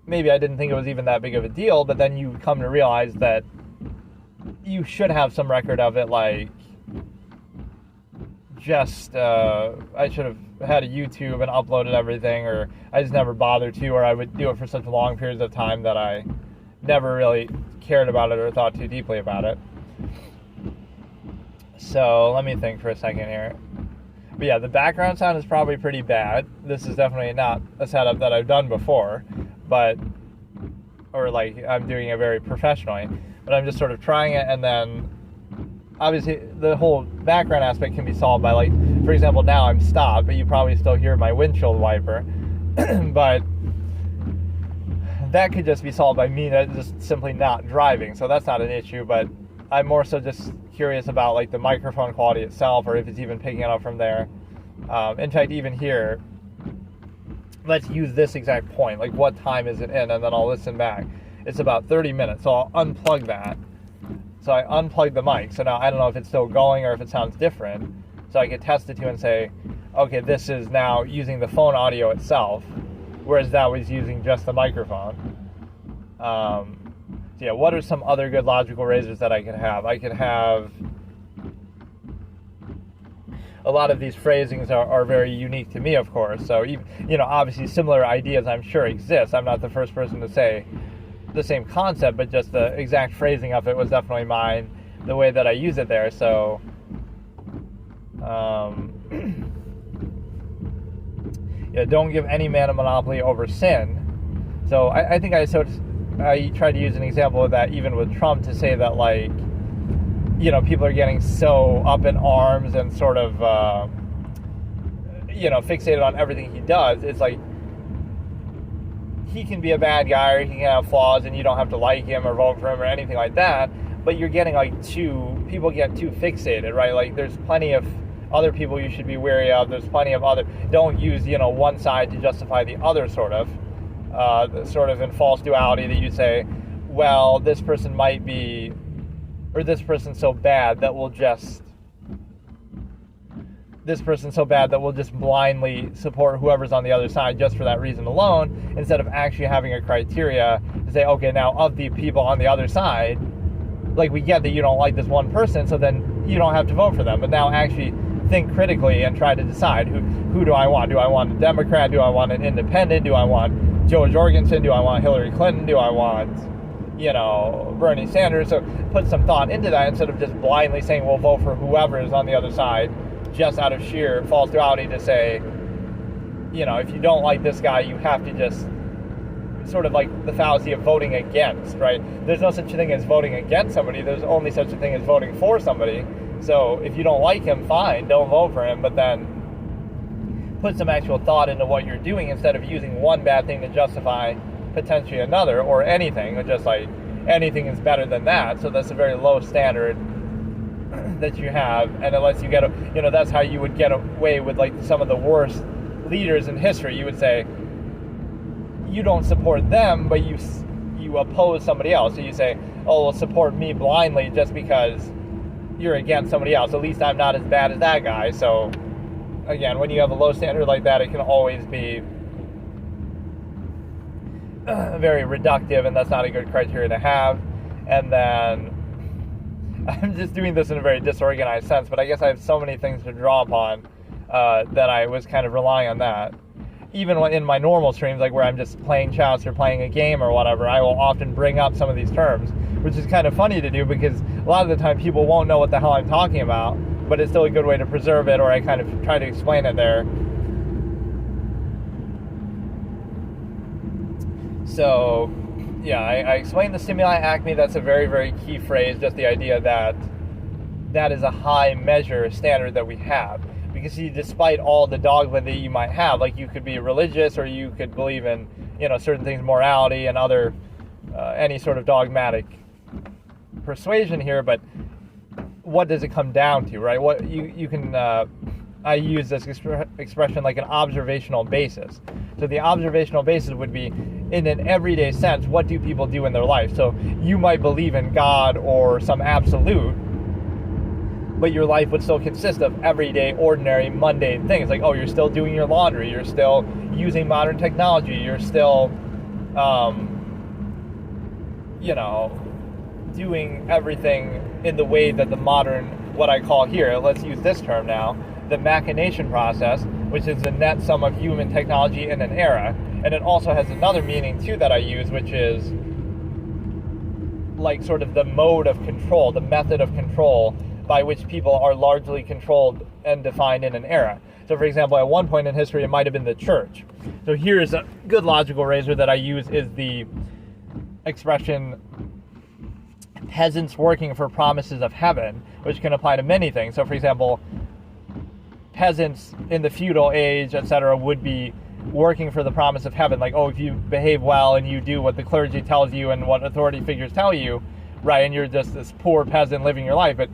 Maybe I didn't think it was even that big of a deal, but then you come to realize that you should have some record of it, like, just, I should have had a YouTube and uploaded everything, or I just never bothered to, or I would do it for such long periods of time that I never really cared about it or thought too deeply about it. So, let me think for a second here. But yeah, the background sound is probably pretty bad. This is definitely not a setup that I've done before, or like, I'm doing it very professionally. but I'm just sort of trying it, and then obviously the whole background aspect can be solved by, like, for example, now I'm stopped, but you probably still hear my windshield wiper. But that could just be solved by me just simply not driving, so that's not an issue. But I'm more so just curious about, like, the microphone quality itself, or if it's even picking it up from there. In fact, even here, let's use this exact point, like, what time is it in, and then I'll listen back. It's about 30 minutes, so I'll unplug that. So I unplugged the mic, so now I don't know if it's still going or if it sounds different, so I could test it to and say, okay, this is now using the phone audio itself, whereas that was using just the microphone. So yeah, what are some other good logical razors that I could have? I could have... A lot of these phrasings are very unique to me, of course, so even, obviously similar ideas I'm sure exist. I'm not the first person to say the same concept, but just the exact phrasing of it was definitely mine, the way that I use it there. So yeah, don't give any man a monopoly over sin. So I think I tried to use an example of that even with Trump, to say that, like, people are getting so up in arms and sort of fixated on everything he does. It's like, he can be a bad guy, or he can have flaws, and you don't have to like him or vote for him or anything like that, but you're getting, like, people get too fixated, right? Like, there's plenty of other people you should be wary of. There's plenty of other... Don't use, one side to justify the other, sort of in false duality, that you say, well, this person might be, or this person's so bad that we'll just blindly support whoever's on the other side just for that reason alone, instead of actually having a criteria to say, okay, now of the people on the other side, like, we get that you don't like this one person, so then you don't have to vote for them, but now actually think critically and try to decide, who do I want? Do I want a Democrat? Do I want an independent? Do I want Joe Jorgensen? Do I want Hillary Clinton? Do I want, Bernie Sanders? So put some thought into that, instead of just blindly saying we'll vote for whoever is on the other side, just out of sheer false duality, to say, if you don't like this guy, you have to just, sort of like the fallacy of voting against, right? There's no such thing as voting against somebody. There's only such a thing as voting for somebody. So if you don't like him, fine, don't vote for him, but then put some actual thought into what you're doing, instead of using one bad thing to justify potentially another, or anything, or just like anything is better than that. So that's a very low standard that you have, and unless you get that's how you would get away with, like, some of the worst leaders in history. You would say you don't support them, but you oppose somebody else. So you say, oh, well, support me blindly just because you're against somebody else. At least I'm not as bad as that guy. So again, when you have a low standard like that, it can always be very reductive, and that's not a good criteria to have. And then I'm just doing this in a very disorganized sense, but I guess I have so many things to draw upon that I was kind of relying on that. Even in my normal streams, like where I'm just playing chess or playing a game or whatever, I will often bring up some of these terms, which is kind of funny to do, because a lot of the time people won't know what the hell I'm talking about, but it's still a good way to preserve it, or I kind of try to explain it there. So yeah, I explained the stimuli acme. That's a very, very key phrase, just the idea that that is a high measure standard that we have. Because see, despite all the dogma that you might have, like, you could be religious, or you could believe in, certain things, morality and other, any sort of dogmatic persuasion here, but what does it come down to, right? What you can, I use this expression like an observational basis. So the observational basis would be, in an everyday sense, what do people do in their life? So you might believe in God or some absolute, but your life would still consist of everyday, ordinary, mundane things. Like, oh, you're still doing your laundry, you're still using modern technology, you're still, doing everything in the way that the modern, what I call here, let's use this term now, the machination process, which is the net sum of human technology in an era. And it also has another meaning, too, that I use, which is like sort of the mode of control, the method of control by which people are largely controlled and defined in an era. So, for example, at one point in history, it might have been the church. So here's a good logical razor that I use, is the expression, peasants working for promises of heaven, which can apply to many things. So, for example, peasants in the feudal age, etc., would be working for the promise of heaven. Like, oh, if you behave well and you do what the clergy tells you and what authority figures tell you, right, and you're just this poor peasant living your life, but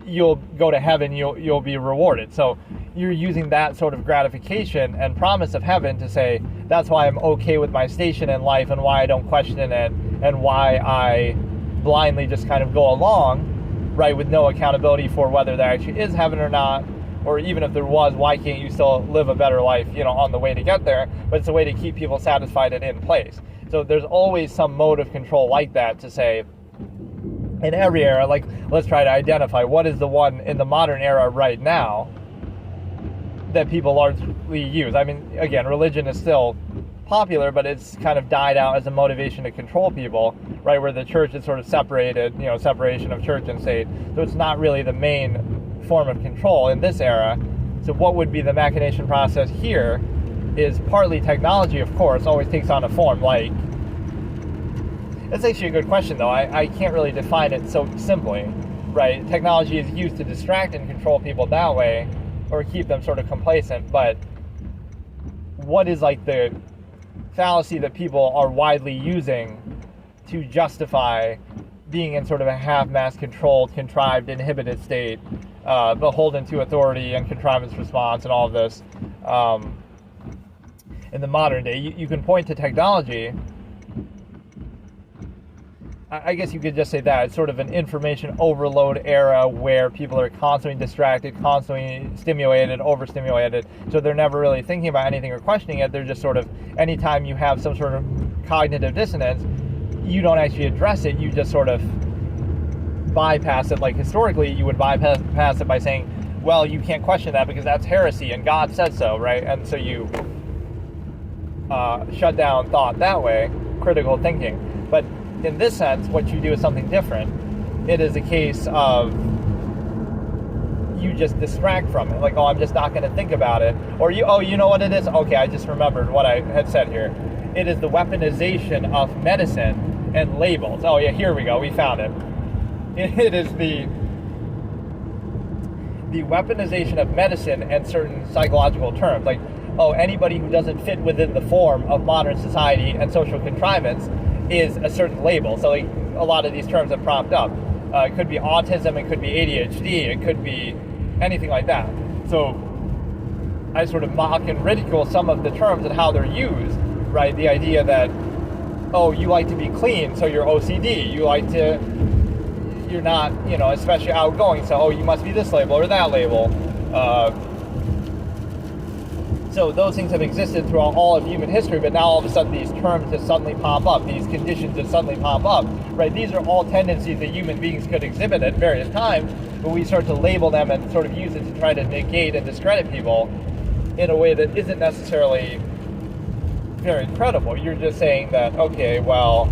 you'll go to heaven, you'll be rewarded. So you're using that sort of gratification and promise of heaven to say, that's why I'm okay with my station in life and why I don't question it and why I blindly just kind of go along, right, with no accountability for whether there actually is heaven or not, or even if there was, why can't you still live a better life, on the way to get there? But it's a way to keep people satisfied and in place. So there's always some mode of control like that to say, in every era, like, let's try to identify what is the one in the modern era right now that people largely use. I mean, again, religion is still popular, but it's kind of died out as a motivation to control people, right, where the church is sort of separated, separation of church and state. So it's not really the main form of control in this era. So what would be the machination process here is partly technology, of course, always takes on a form. Like, that's actually a good question, though. I can't really define it so simply, right? Technology is used to distract and control people that way, or keep them sort of complacent, but what is like the fallacy that people are widely using to justify being in sort of a half-mast controlled, contrived, inhibited state, beholden to authority and contrivance response and all of this in the modern day? You can point to technology. I guess you could just say that it's sort of an information overload era where people are constantly distracted, constantly stimulated, overstimulated, so they're never really thinking about anything or questioning it. They're just sort of, anytime you have some sort of cognitive dissonance, you don't actually address it, you just sort of bypass it. Like, historically, you would bypass it by saying, well, you can't question that because that's heresy and God said so, right? And so you shut down thought that way, critical thinking. But in this sense, what you do is something different. It is a case of you just distract from it. Like, oh, I'm just not going to think about it. Or, you know what it is? Okay, I just remembered what I had said here. It is the weaponization of medicine and labels. Oh, yeah, here we go. We found it. It is the weaponization of medicine and certain psychological terms. Like, oh, anybody who doesn't fit within the form of modern society and social contrivance is a certain label. So, like, a lot of these terms have propped up. It could be autism, it could be ADHD, it could be anything like that. So I sort of mock and ridicule some of the terms and how they're used, right? The idea that, oh, you like to be clean, so you're OCD. You're not, especially outgoing, so, oh, you must be this label or that label. So those things have existed throughout all of human history, but now all of a sudden these terms just suddenly pop up, these conditions just suddenly pop up, right? These are all tendencies that human beings could exhibit at various times, but we start to label them and sort of use it to try to negate and discredit people in a way that isn't necessarily very credible. You're just saying that, okay, well,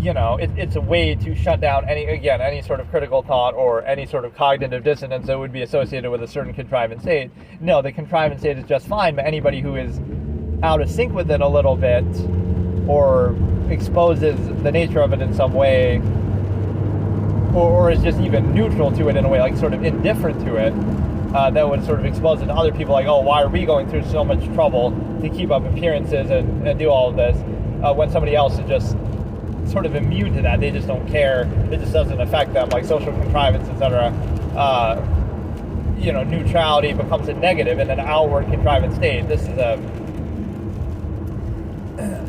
it's a way to shut down any sort of critical thought or any sort of cognitive dissonance that would be associated with a certain contrivance state. No, the contrivance state is just fine, but anybody who is out of sync with it a little bit or exposes the nature of it in some way, or is just even neutral to it in a way, like sort of indifferent to it, that would sort of expose it to other people, like, oh, why are we going through so much trouble to keep up appearances and do all of this, when somebody else is just sort of immune to that. They just don't care. It just doesn't affect them, like social contrivance, etc. Neutrality becomes a negative in an outward contrivance state. This is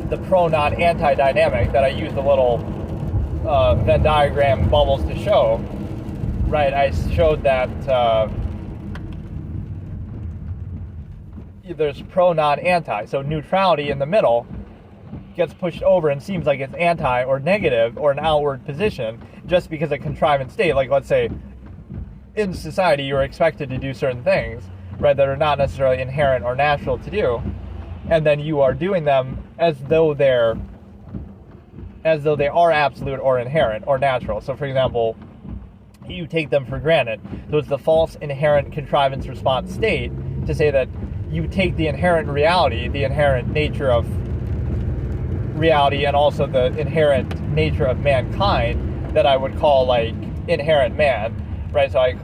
the pro-non-anti dynamic that I used a little Venn diagram bubbles to show. Right, I showed that there's pro-non-anti, so neutrality in the middle gets pushed over and seems like it's anti or negative or an outward position just because of contrivance state. Like, let's say in society you're expected to do certain things, right, that are not necessarily inherent or natural to do, and then you are doing them as though they are absolute or inherent or natural. So, for example, you take them for granted. So it's the false inherent contrivance response state to say that you take the inherent reality, the inherent nature of reality and also the inherent nature of mankind that I would call like inherent man, right? So like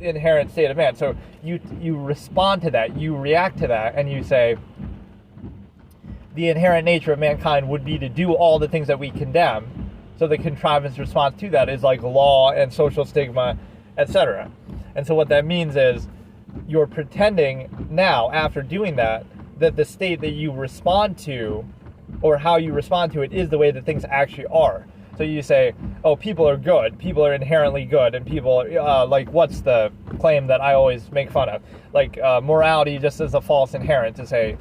inherent state of man. So you respond to that, you react to that, and you say the inherent nature of mankind would be to do all the things that we condemn. So the contrivance response to that is like law and social stigma, etc. And so what that means is you're pretending now, after doing that, that the state that you respond to or how you respond to it is the way that things actually are. So you say, oh, people are good, people are inherently good, and people, like, what's the claim that I always make fun of? Like, morality just is a false inherent, to say,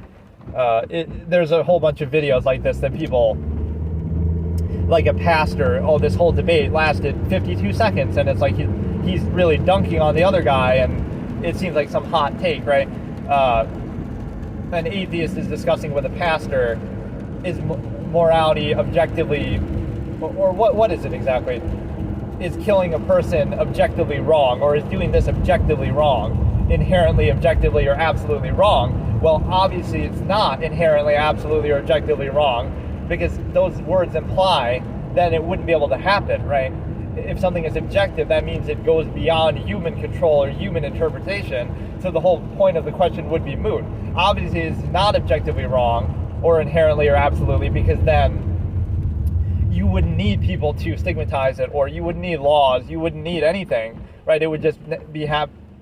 there's a whole bunch of videos like this that people, like a pastor, oh, this whole debate lasted 52 seconds, and it's like he's really dunking on the other guy, and it seems like some hot take, right? An atheist is discussing with a pastor, is morality objectively, or what is it exactly? Is killing a person objectively wrong, or is doing this objectively wrong, inherently, objectively, or absolutely wrong? Well, obviously it's not inherently, absolutely, or objectively wrong, because those words imply that it wouldn't be able to happen, right? If something is objective, that means it goes beyond human control or human interpretation, so the whole point of the question would be moot. Obviously it's not objectively wrong, or inherently, or absolutely, because then you wouldn't need people to stigmatize it, or you wouldn't need laws, you wouldn't need anything, right? It would just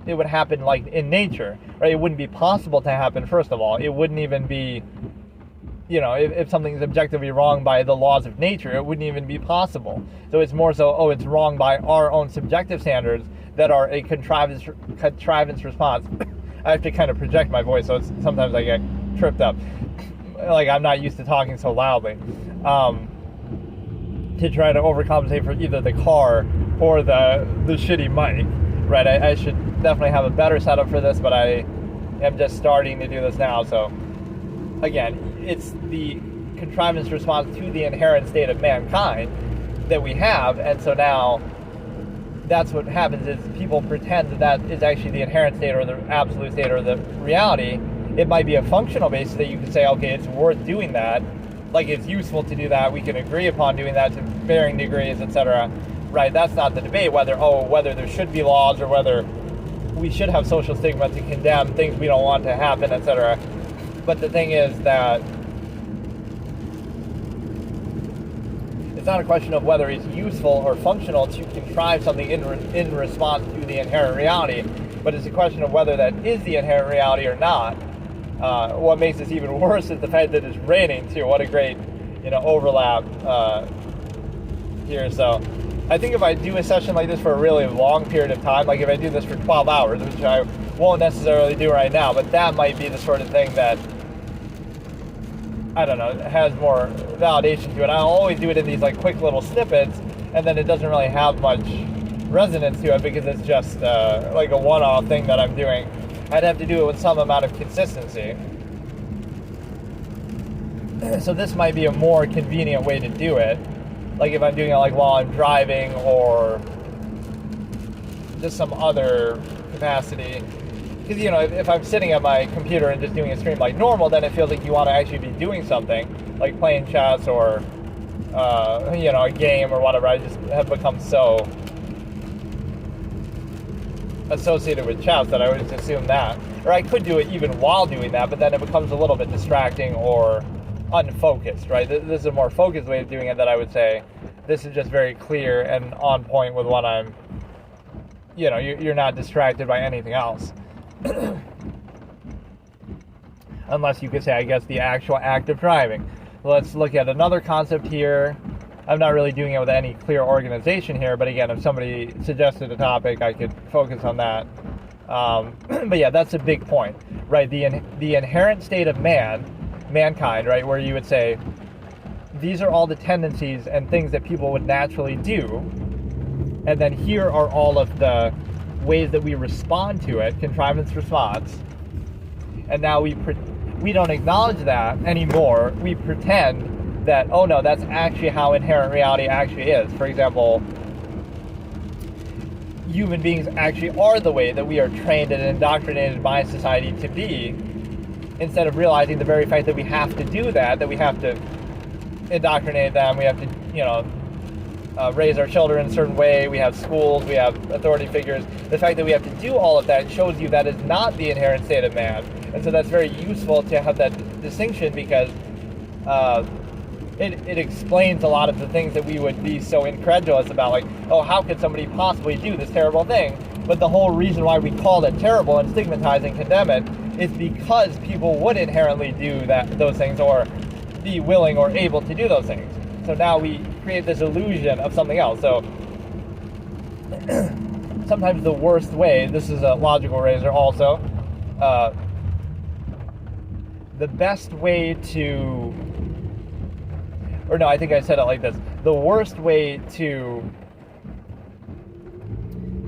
it would happen like in nature, right? It wouldn't be possible to happen, first of all. It wouldn't even be, you know, if something's objectively wrong by the laws of nature, it wouldn't even be possible. So it's more so, oh, it's wrong by our own subjective standards that are a contrivance response. I have to kind of project my voice, so sometimes I get tripped up. Like, I'm not used to talking so loudly. To try to overcompensate for either the car or the shitty mic, right? I should definitely have a better setup for this, but I am just starting to do this now. So again, it's the contrivance response to the inherent state of mankind that we have, and so now that's what happens is people pretend that is actually the inherent state or the absolute state or the reality. It might be a functional basis that you can say, okay, it's worth doing that. Like, it's useful to do that. We can agree upon doing that to varying degrees, etc. Right? That's not the debate. Whether there should be laws or whether we should have social stigma to condemn things we don't want to happen, etc. But the thing is that it's not a question of whether it's useful or functional to contrive something in response to the inherent reality, but it's a question of whether that is the inherent reality or not. What makes this even worse is the fact that it's raining too. What a great, overlap here. So I think if I do a session like this for a really long period of time, like if I do this for 12 hours, which I won't necessarily do right now, but that might be the sort of thing that, I don't know, has more validation to it. I'll always do it in these like quick little snippets, and then it doesn't really have much resonance to it because it's just like a one-off thing that I'm doing. I'd have to do it with some amount of consistency. So this might be a more convenient way to do it. Like if I'm doing it like while I'm driving or just some other capacity. Because, if I'm sitting at my computer and just doing a stream like normal, then it feels like you want to actually be doing something, like playing chess or, a game or whatever. I just have become so associated with chess that I would just assume that. Or I could do it even while doing that, but then it becomes a little bit distracting or unfocused, right? This is a more focused way of doing it that I would say this is just very clear and on point with what I'm, you're not distracted by anything else. Unless you could say, I guess, the actual act of driving. Let's look at another concept here. I'm not really doing it with any clear organization here, but again, if somebody suggested a topic, I could focus on that. But yeah, that's a big point, right? The inherent state of mankind, right, where you would say, these are all the tendencies and things that people would naturally do, and then here are all of the ways that we respond to it, contrivance response, and now we don't acknowledge that anymore. We pretend that, oh no, that's actually how inherent reality actually is. For example, human beings actually are the way that we are trained and indoctrinated by society to be, instead of realizing the very fact that we have to do that we have to indoctrinate them. We have to, raise our children in a certain way. We have schools, we have authority figures. The fact that we have to do all of that shows you that is not the inherent state of man. And so that's very useful to have that distinction, because it explains a lot of the things that we would be so incredulous about, like, oh, how could somebody possibly do this terrible thing? But the whole reason why we call it terrible and stigmatize and condemn it is because people would inherently do those things, or be willing or able to do those things. So now we create this illusion of something else. So sometimes the worst way, this is a logical razor also, the best way to, or no, I think I said it like this, the worst way to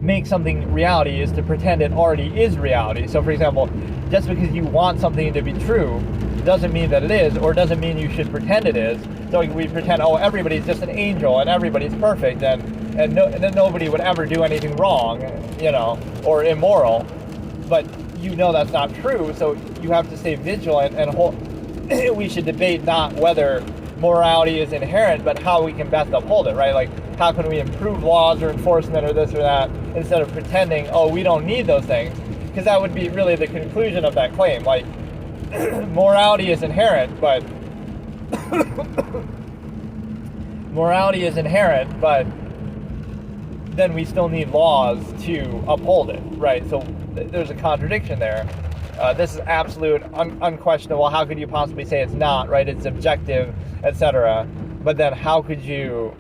make something reality is to pretend it already is reality. So for example, just because you want something to be true doesn't mean that it is, or doesn't mean you should pretend it is. So we pretend, oh, everybody's just an angel and everybody's perfect, and then nobody would ever do anything wrong, or immoral. But that's not true, so you have to stay vigilant, and we should debate not whether morality is inherent, but how we can best uphold it, right? Like, how can we improve laws or enforcement or this or that, instead of pretending, oh, we don't need those things, because that would be really the conclusion of that claim. Like, morality is inherent, but then we still need laws to uphold it, right? So there's a contradiction there. This is absolute, unquestionable. How could you possibly say it's not, right? It's objective, etc. But then how could you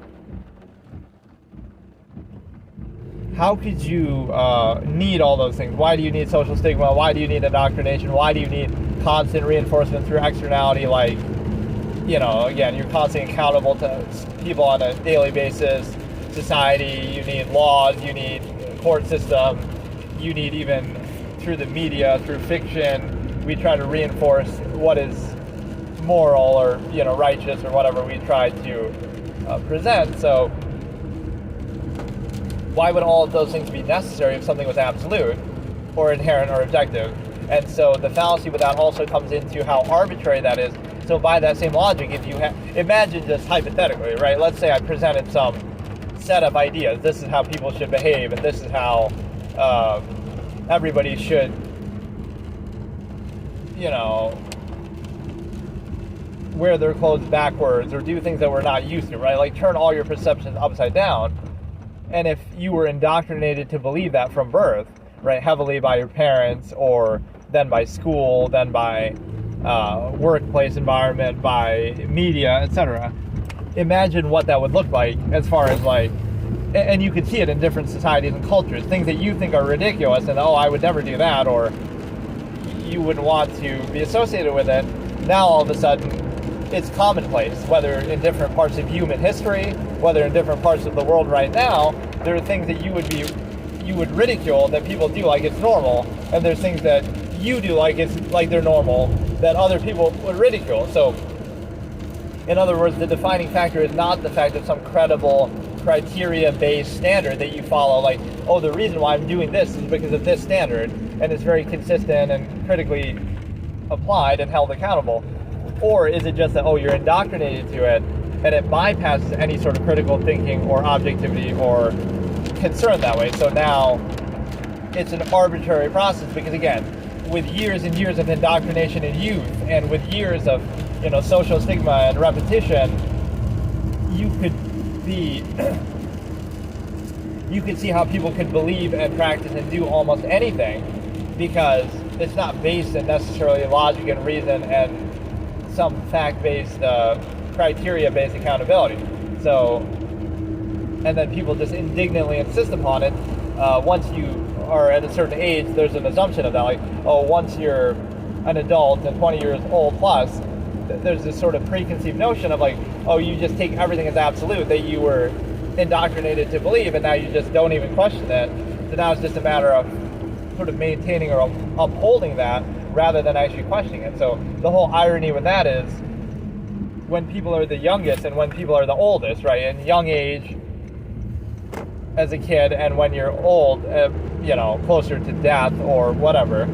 need all those things? Why do you need social stigma? Why do you need indoctrination? Why do you need constant reinforcement through externality? Like, again, you're constantly accountable to people on a daily basis. Society, you need laws, you need court system, you need, even through the media, through fiction, we try to reinforce what is moral or righteous or whatever we try to present. So why would all of those things be necessary if something was absolute or inherent or objective? And so the fallacy with that also comes into how arbitrary that is. So by that same logic, if you imagine, just hypothetically, right? Let's say I presented some set of ideas. This is how people should behave, and this is how everybody should, wear their clothes backwards or do things that we're not used to, right? Like, turn all your perceptions upside down. And if you were indoctrinated to believe that from birth, right, heavily by your parents, or then by school, then by workplace environment, by media, etc., imagine what that would look like, as far as, like, and you could see it in different societies and cultures, things that you think are ridiculous and, oh, I would never do that, or you wouldn't want to be associated with it. Now all of a sudden it's commonplace, whether in different parts of human history, whether in different parts of the world right now. There are things that you would ridicule that people do like it's normal, and there's things that you do like they're normal that other people would ridicule. So in other words, the defining factor is not the fact of some credible criteria-based standard that you follow, like, oh, the reason why I'm doing this is because of this standard, and it's very consistent and critically applied and held accountable. Or is it just that, oh, you're indoctrinated to it, and it bypasses any sort of critical thinking or objectivity or concern that way? So now it's an arbitrary process, because, again, with years and years of indoctrination in youth, and with years of social stigma and repetition, you could see how people could believe and practice and do almost anything, because it's not based in necessarily logic and reason and some fact-based, criteria-based accountability. So, and then people just indignantly insist upon it. Once you are at a certain age, there's an assumption of that, like, oh, once you're an adult and 20 years old plus, there's this sort of preconceived notion of, like, oh, you just take everything as absolute that you were indoctrinated to believe, and now you just don't even question it. So now it's just a matter of sort of maintaining or upholding that rather than actually questioning it. So the whole irony with that is, when people are the youngest and when people are the oldest, right, in young age as a kid, and when you're old, closer to death or whatever,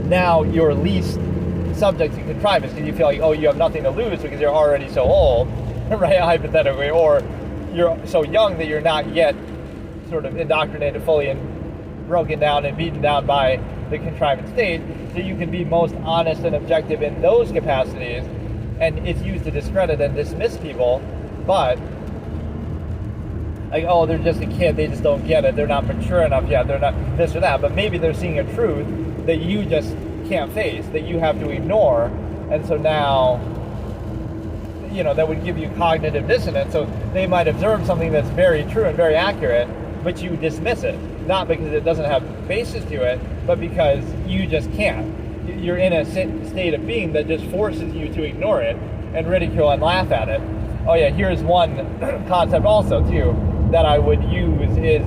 now you're least subject to contrivance because you feel like, oh, you have nothing to lose because you're already so old, right, hypothetically, or you're so young that you're not yet sort of indoctrinated fully and broken down and beaten down by the contrivance state, so you can be most honest and objective in those capacities, and it's used to discredit and dismiss people, but like, oh, they're just a kid, they just don't get it, they're not mature enough yet, they're not this or that, but maybe they're seeing a truth that you just can't face, that you have to ignore, and so now, you know, that would give you cognitive dissonance. So they might observe something that's very true and very accurate, but you dismiss it, not because it doesn't have basis to it, but because you just can't. You're in a state of being that just forces you to ignore it and ridicule and laugh at it. Oh yeah, here's one concept also too that I would use is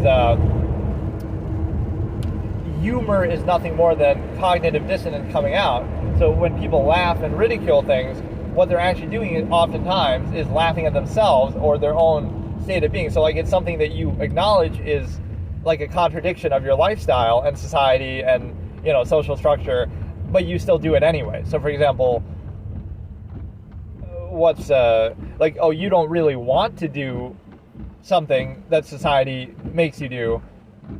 humor is nothing more than cognitive dissonance coming out. So when people laugh and ridicule things, what they're actually doing is oftentimes is laughing at themselves or their own state of being. So like, it's something that you acknowledge is like a contradiction of your lifestyle and society and, you know, social structure, but you still do it anyway. So for example, what's like, oh, you don't really want to do something that society makes you do,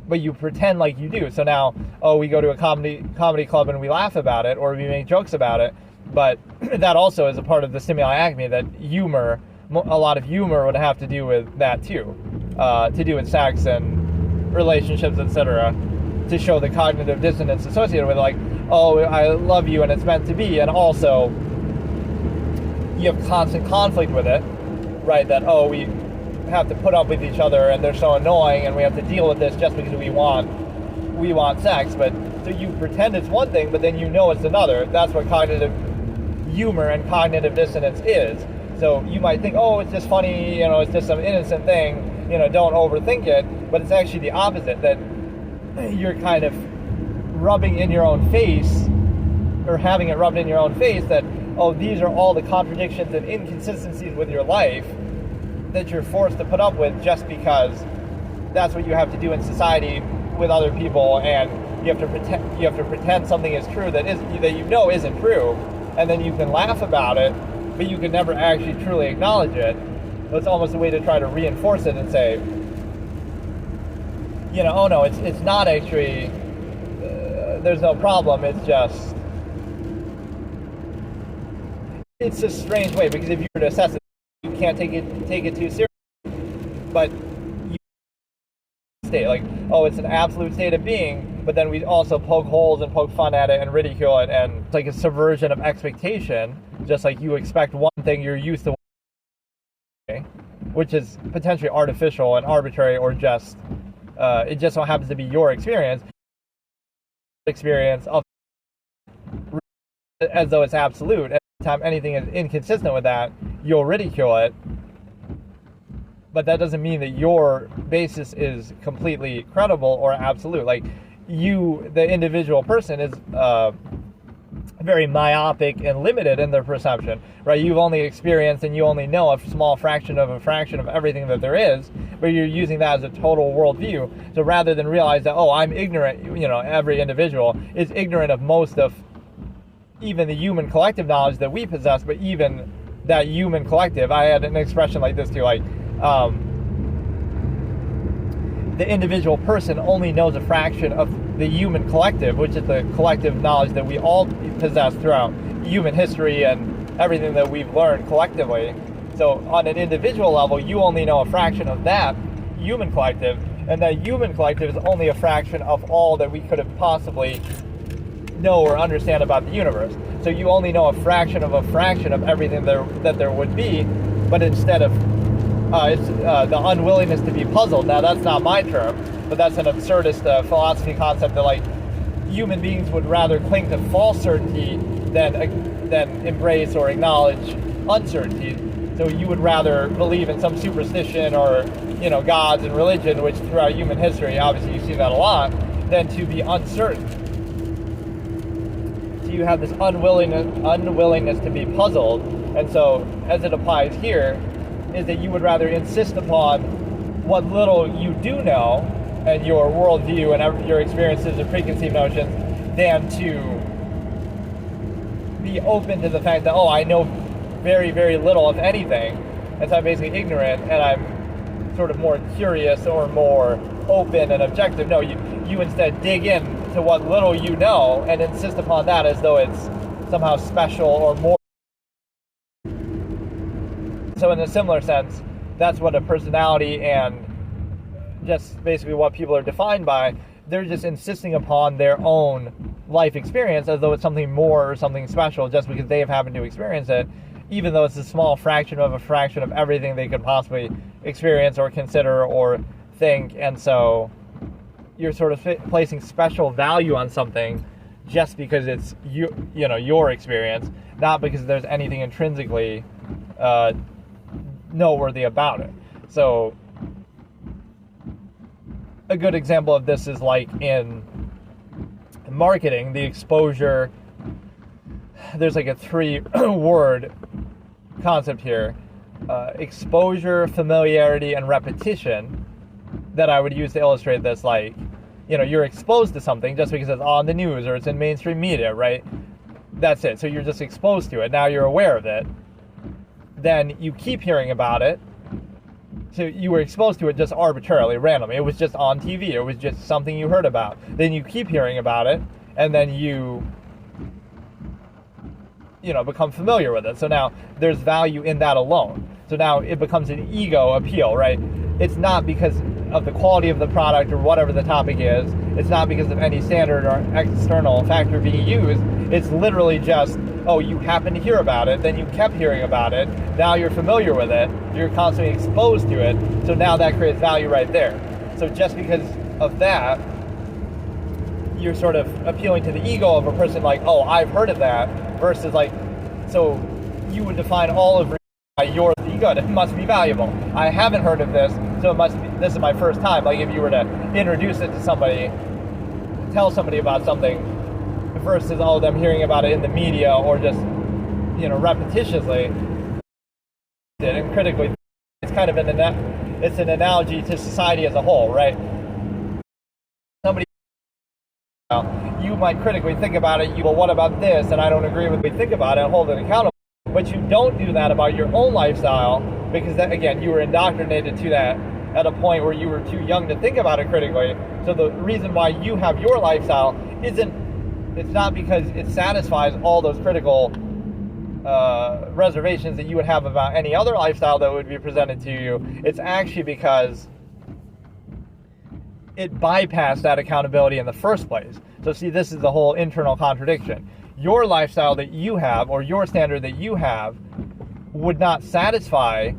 but you pretend like you do. So now, oh, we go to a comedy club and we laugh about it, or we make jokes about it, but that also is a part of the stimuli acme, that humor, a lot of humor would have to do with that too, to do with sex and relationships, etc., to show the cognitive dissonance associated with it, like, oh, I love you and it's meant to be, and also you have constant conflict with it, right, that, oh, we have to put up with each other and they're so annoying and we have to deal with this just because we want sex. But so you pretend it's one thing, but then you know it's another. That's what cognitive humor and cognitive dissonance is. So you might think, oh, it's just funny, you know, it's just some innocent thing, you know, don't overthink it, but it's actually the opposite, that you're kind of rubbing in your own face, or having it rubbed in your own face, that, oh, these are all the contradictions and inconsistencies with your life that you're forced to put up with just because that's what you have to do in society with other people, and you have to pretend something is true that you know isn't true, and then you can laugh about it, but you can never actually truly acknowledge it. So it's almost a way to try to reinforce it and say, you know, oh no, it's not actually, there's no problem, it's a strange way, because if you were to assess it, you can't take it too seriously, but you state like, oh, it's an absolute state of being, but then we also poke holes and poke fun at it and ridicule it, and it's like a subversion of expectation, just like you expect one thing you're used to, which is potentially artificial and arbitrary, or just it just so happens to be your experience of, as though it's absolute. Every time anything is inconsistent with that, you'll ridicule it, but that doesn't mean that your basis is completely credible or absolute. Like, you, the individual person, is very myopic and limited in their perception, right? You've only experienced and you only know a small fraction of everything that there is, but you're using that as a total worldview. So rather than realize that, oh, I'm ignorant, you know, every individual is ignorant of most of even the human collective knowledge that we possess, but even that human collective, I had an expression like this too, like, the individual person only knows a fraction of the human collective, which is the collective knowledge that we all possess throughout human history and everything that we've learned collectively. So on an individual level, you only know a fraction of that human collective, and that human collective is only a fraction of all that we could have possibly know or understand about the universe. So you only know a fraction of everything that there would be, but instead of it's the unwillingness to be puzzled. Now, that's not my term, but that's an absurdist philosophy concept that, like, human beings would rather cling to false certainty than embrace or acknowledge uncertainty. So you would rather believe in some superstition or, you know, gods and religion, which throughout human history, obviously you see that a lot, than to be uncertain. So you have this unwillingness to be puzzled, and so as it applies here, is that you would rather insist upon what little you do know and your worldview and your experiences and preconceived notions than to be open to the fact that, I know very, very little, if anything, and so I'm basically ignorant, and I'm sort of more curious or more open and objective. No, you instead dig in to what little you know and insist upon that as though it's somehow special or more. So in a similar sense, that's what a personality and just basically what people are defined by. They're just insisting upon their own life experience as though it's something more or something special just because they have happened to experience it, even though it's a small fraction of everything they could possibly experience or consider or think. And so you're sort of placing special value on something just because it's your experience, not because there's anything intrinsically noteworthy about it. So a good example of this is like in marketing, the exposure. There's like a 3-word concept here: exposure, familiarity, and repetition, that I would use to illustrate this. Like, you're exposed to something just because it's on the news or it's in mainstream media, right? That's it. So you're just exposed to it. Now you're aware of it. Then you keep hearing about it. So you were exposed to it just arbitrarily, randomly. It was just on TV. It was just something you heard about. Then you keep hearing about it, and then you become familiar with it. So now there's value in that alone. So now it becomes an ego appeal, right? It's not because of the quality of the product or whatever the topic is. It's not because of any standard or external factor being used. It's literally just, you happen to hear about it, then you kept hearing about it, now you're familiar with it, you're constantly exposed to it, so now that creates value right there. So just because of that, you're sort of appealing to the ego of a person like, I've heard of that, versus like, so you would define all of your good, it must be valuable. I haven't heard of this, so this is my first time. Like if you were to introduce it to somebody, tell somebody about something, versus them hearing about it in the media or just, repetitiously and critically. It's kind of it's an analogy to society as a whole, right? Somebody, you might critically think about it, what about this? And I don't agree with think about it, hold it accountable. But you don't do that about your own lifestyle, because that, again, you were indoctrinated to that at a point where you were too young to think about it critically. So the reason why you have your lifestyle it's not because it satisfies all those critical reservations that you would have about any other lifestyle that would be presented to you. It's actually because it bypassed that accountability in the first place. So see, this is the whole internal contradiction. Your lifestyle that you have, or your standard that you have, would not satisfy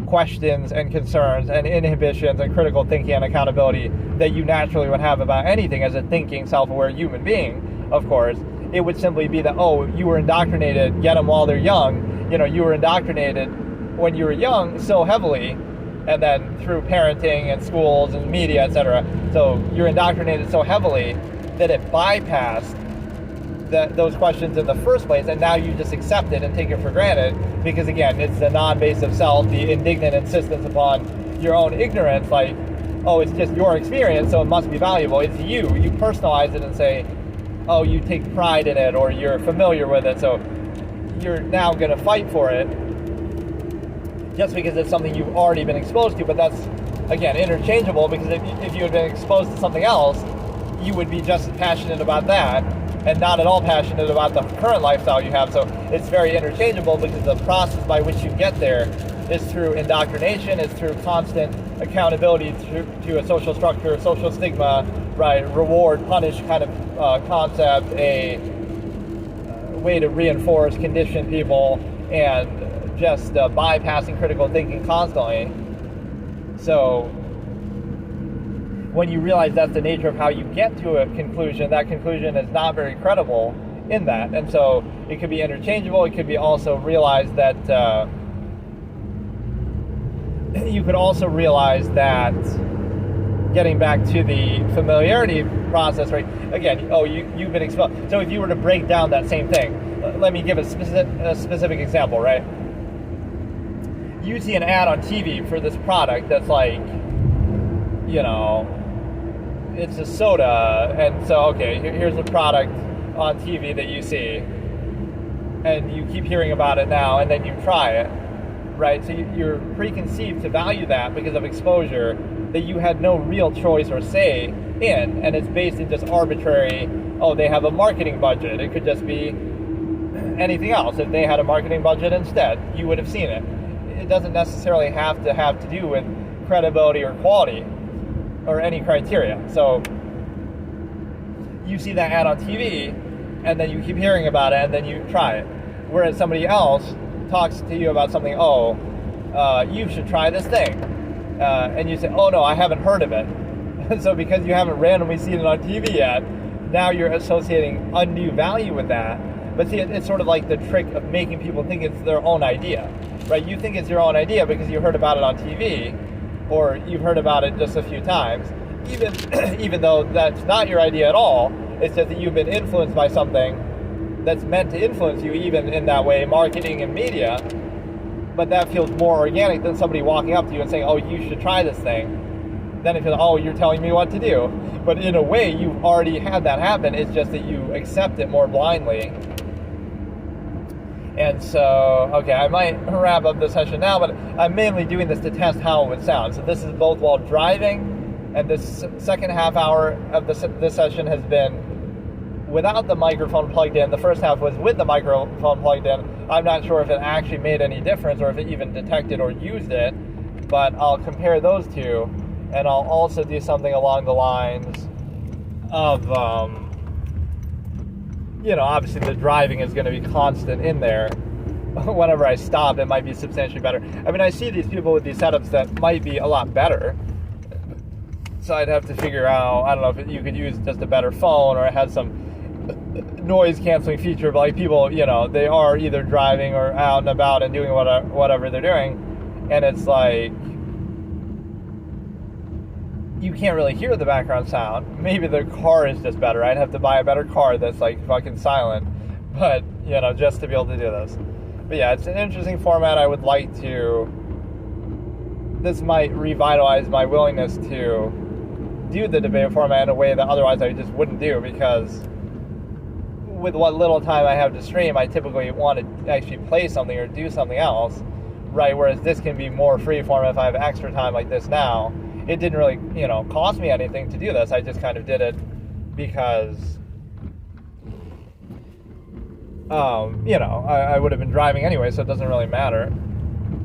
questions and concerns and inhibitions and critical thinking and accountability that you naturally would have about anything as a thinking, self-aware human being. Of course, it would simply be that, you were indoctrinated, get them while they're young. You were indoctrinated when you were young so heavily, and then through parenting and schools and media, etc. So you're indoctrinated so heavily that it bypassed those questions in the first place, and now you just accept it and take it for granted because, again, it's the non-basic self, the indignant insistence upon your own ignorance, like, it's just your experience, so it must be valuable. It's you personalize it and say, you take pride in it, or you're familiar with it, so you're now going to fight for it just because it's something you've already been exposed to. But that's, again, interchangeable, because if you had been exposed to something else, you would be just as passionate about that and not at all passionate about the current lifestyle you have. So it's very interchangeable, because the process by which you get there is through indoctrination, is through constant accountability to a social structure, social stigma, right, reward, punish kind of concept, a way to reinforce, condition people, and just bypassing critical thinking constantly. So when you realize that's the nature of how you get to a conclusion, that conclusion is not very credible in that. And so it could be interchangeable. It could be also realized that you could also realize that, getting back to the familiarity process, right? Again, you've been exposed. So if you were to break down that same thing, let me give a specific example, right? You see an ad on TV for this product that's like, it's a soda, and so, okay, here's a product on TV that you see. and you keep hearing about it now, and then you try it, right? So you're preconceived to value that because of exposure that you had no real choice or say in, and it's based in just arbitrary, oh, they have a marketing budget. It could just be anything else. If they had a marketing budget instead, you would have seen it. It doesn't necessarily have to do with credibility or quality or any criteria. So you see that ad on TV, and then you keep hearing about it, and then you try it. Whereas somebody else talks to you about something, you should try this thing. And you say, oh no, I haven't heard of it. So because you haven't randomly seen it on TV yet, now you're associating undue value with that. But see, it's sort of like the trick of making people think it's their own idea, right? You think it's your own idea because you heard about it on TV, or you've heard about it just a few times, even though that's not your idea at all. It's just that you've been influenced by something that's meant to influence you, even in that way, marketing and media. But that feels more organic than somebody walking up to you and saying, oh, you should try this thing. Then it feels, oh, you're telling me what to do. But in a way, you've already had that happen. It's just that you accept it more blindly. And so, okay, I might wrap up this session now, but I'm mainly doing this to test how it would sound. So this is both while driving, and this second half hour of this session has been without the microphone plugged in. The first half was with the microphone plugged in. I'm not sure if it actually made any difference or if it even detected or used it, but I'll compare those two, and I'll also do something along the lines of, obviously the driving is going to be constant in there. Whenever I stop, it might be substantially better. I mean, I see these people with these setups that might be a lot better. So I'd have to figure out, I don't know if you could use just a better phone or it has some noise canceling feature, but like people, they are either driving or out and about and doing whatever they're doing. And it's like, you can't really hear the background sound. Maybe the car is just better. I'd have to buy a better car that's like fucking silent, but just to be able to do this. But yeah, it's an interesting format. I would like to, this might revitalize my willingness to do the debate format in a way that otherwise I just wouldn't do, because with what little time I have to stream, I typically want to actually play something or do something else, right? Whereas this can be more free form if I have extra time like this now. It didn't really, cost me anything to do this. I just kind of did it because, I would have been driving anyway, so it doesn't really matter.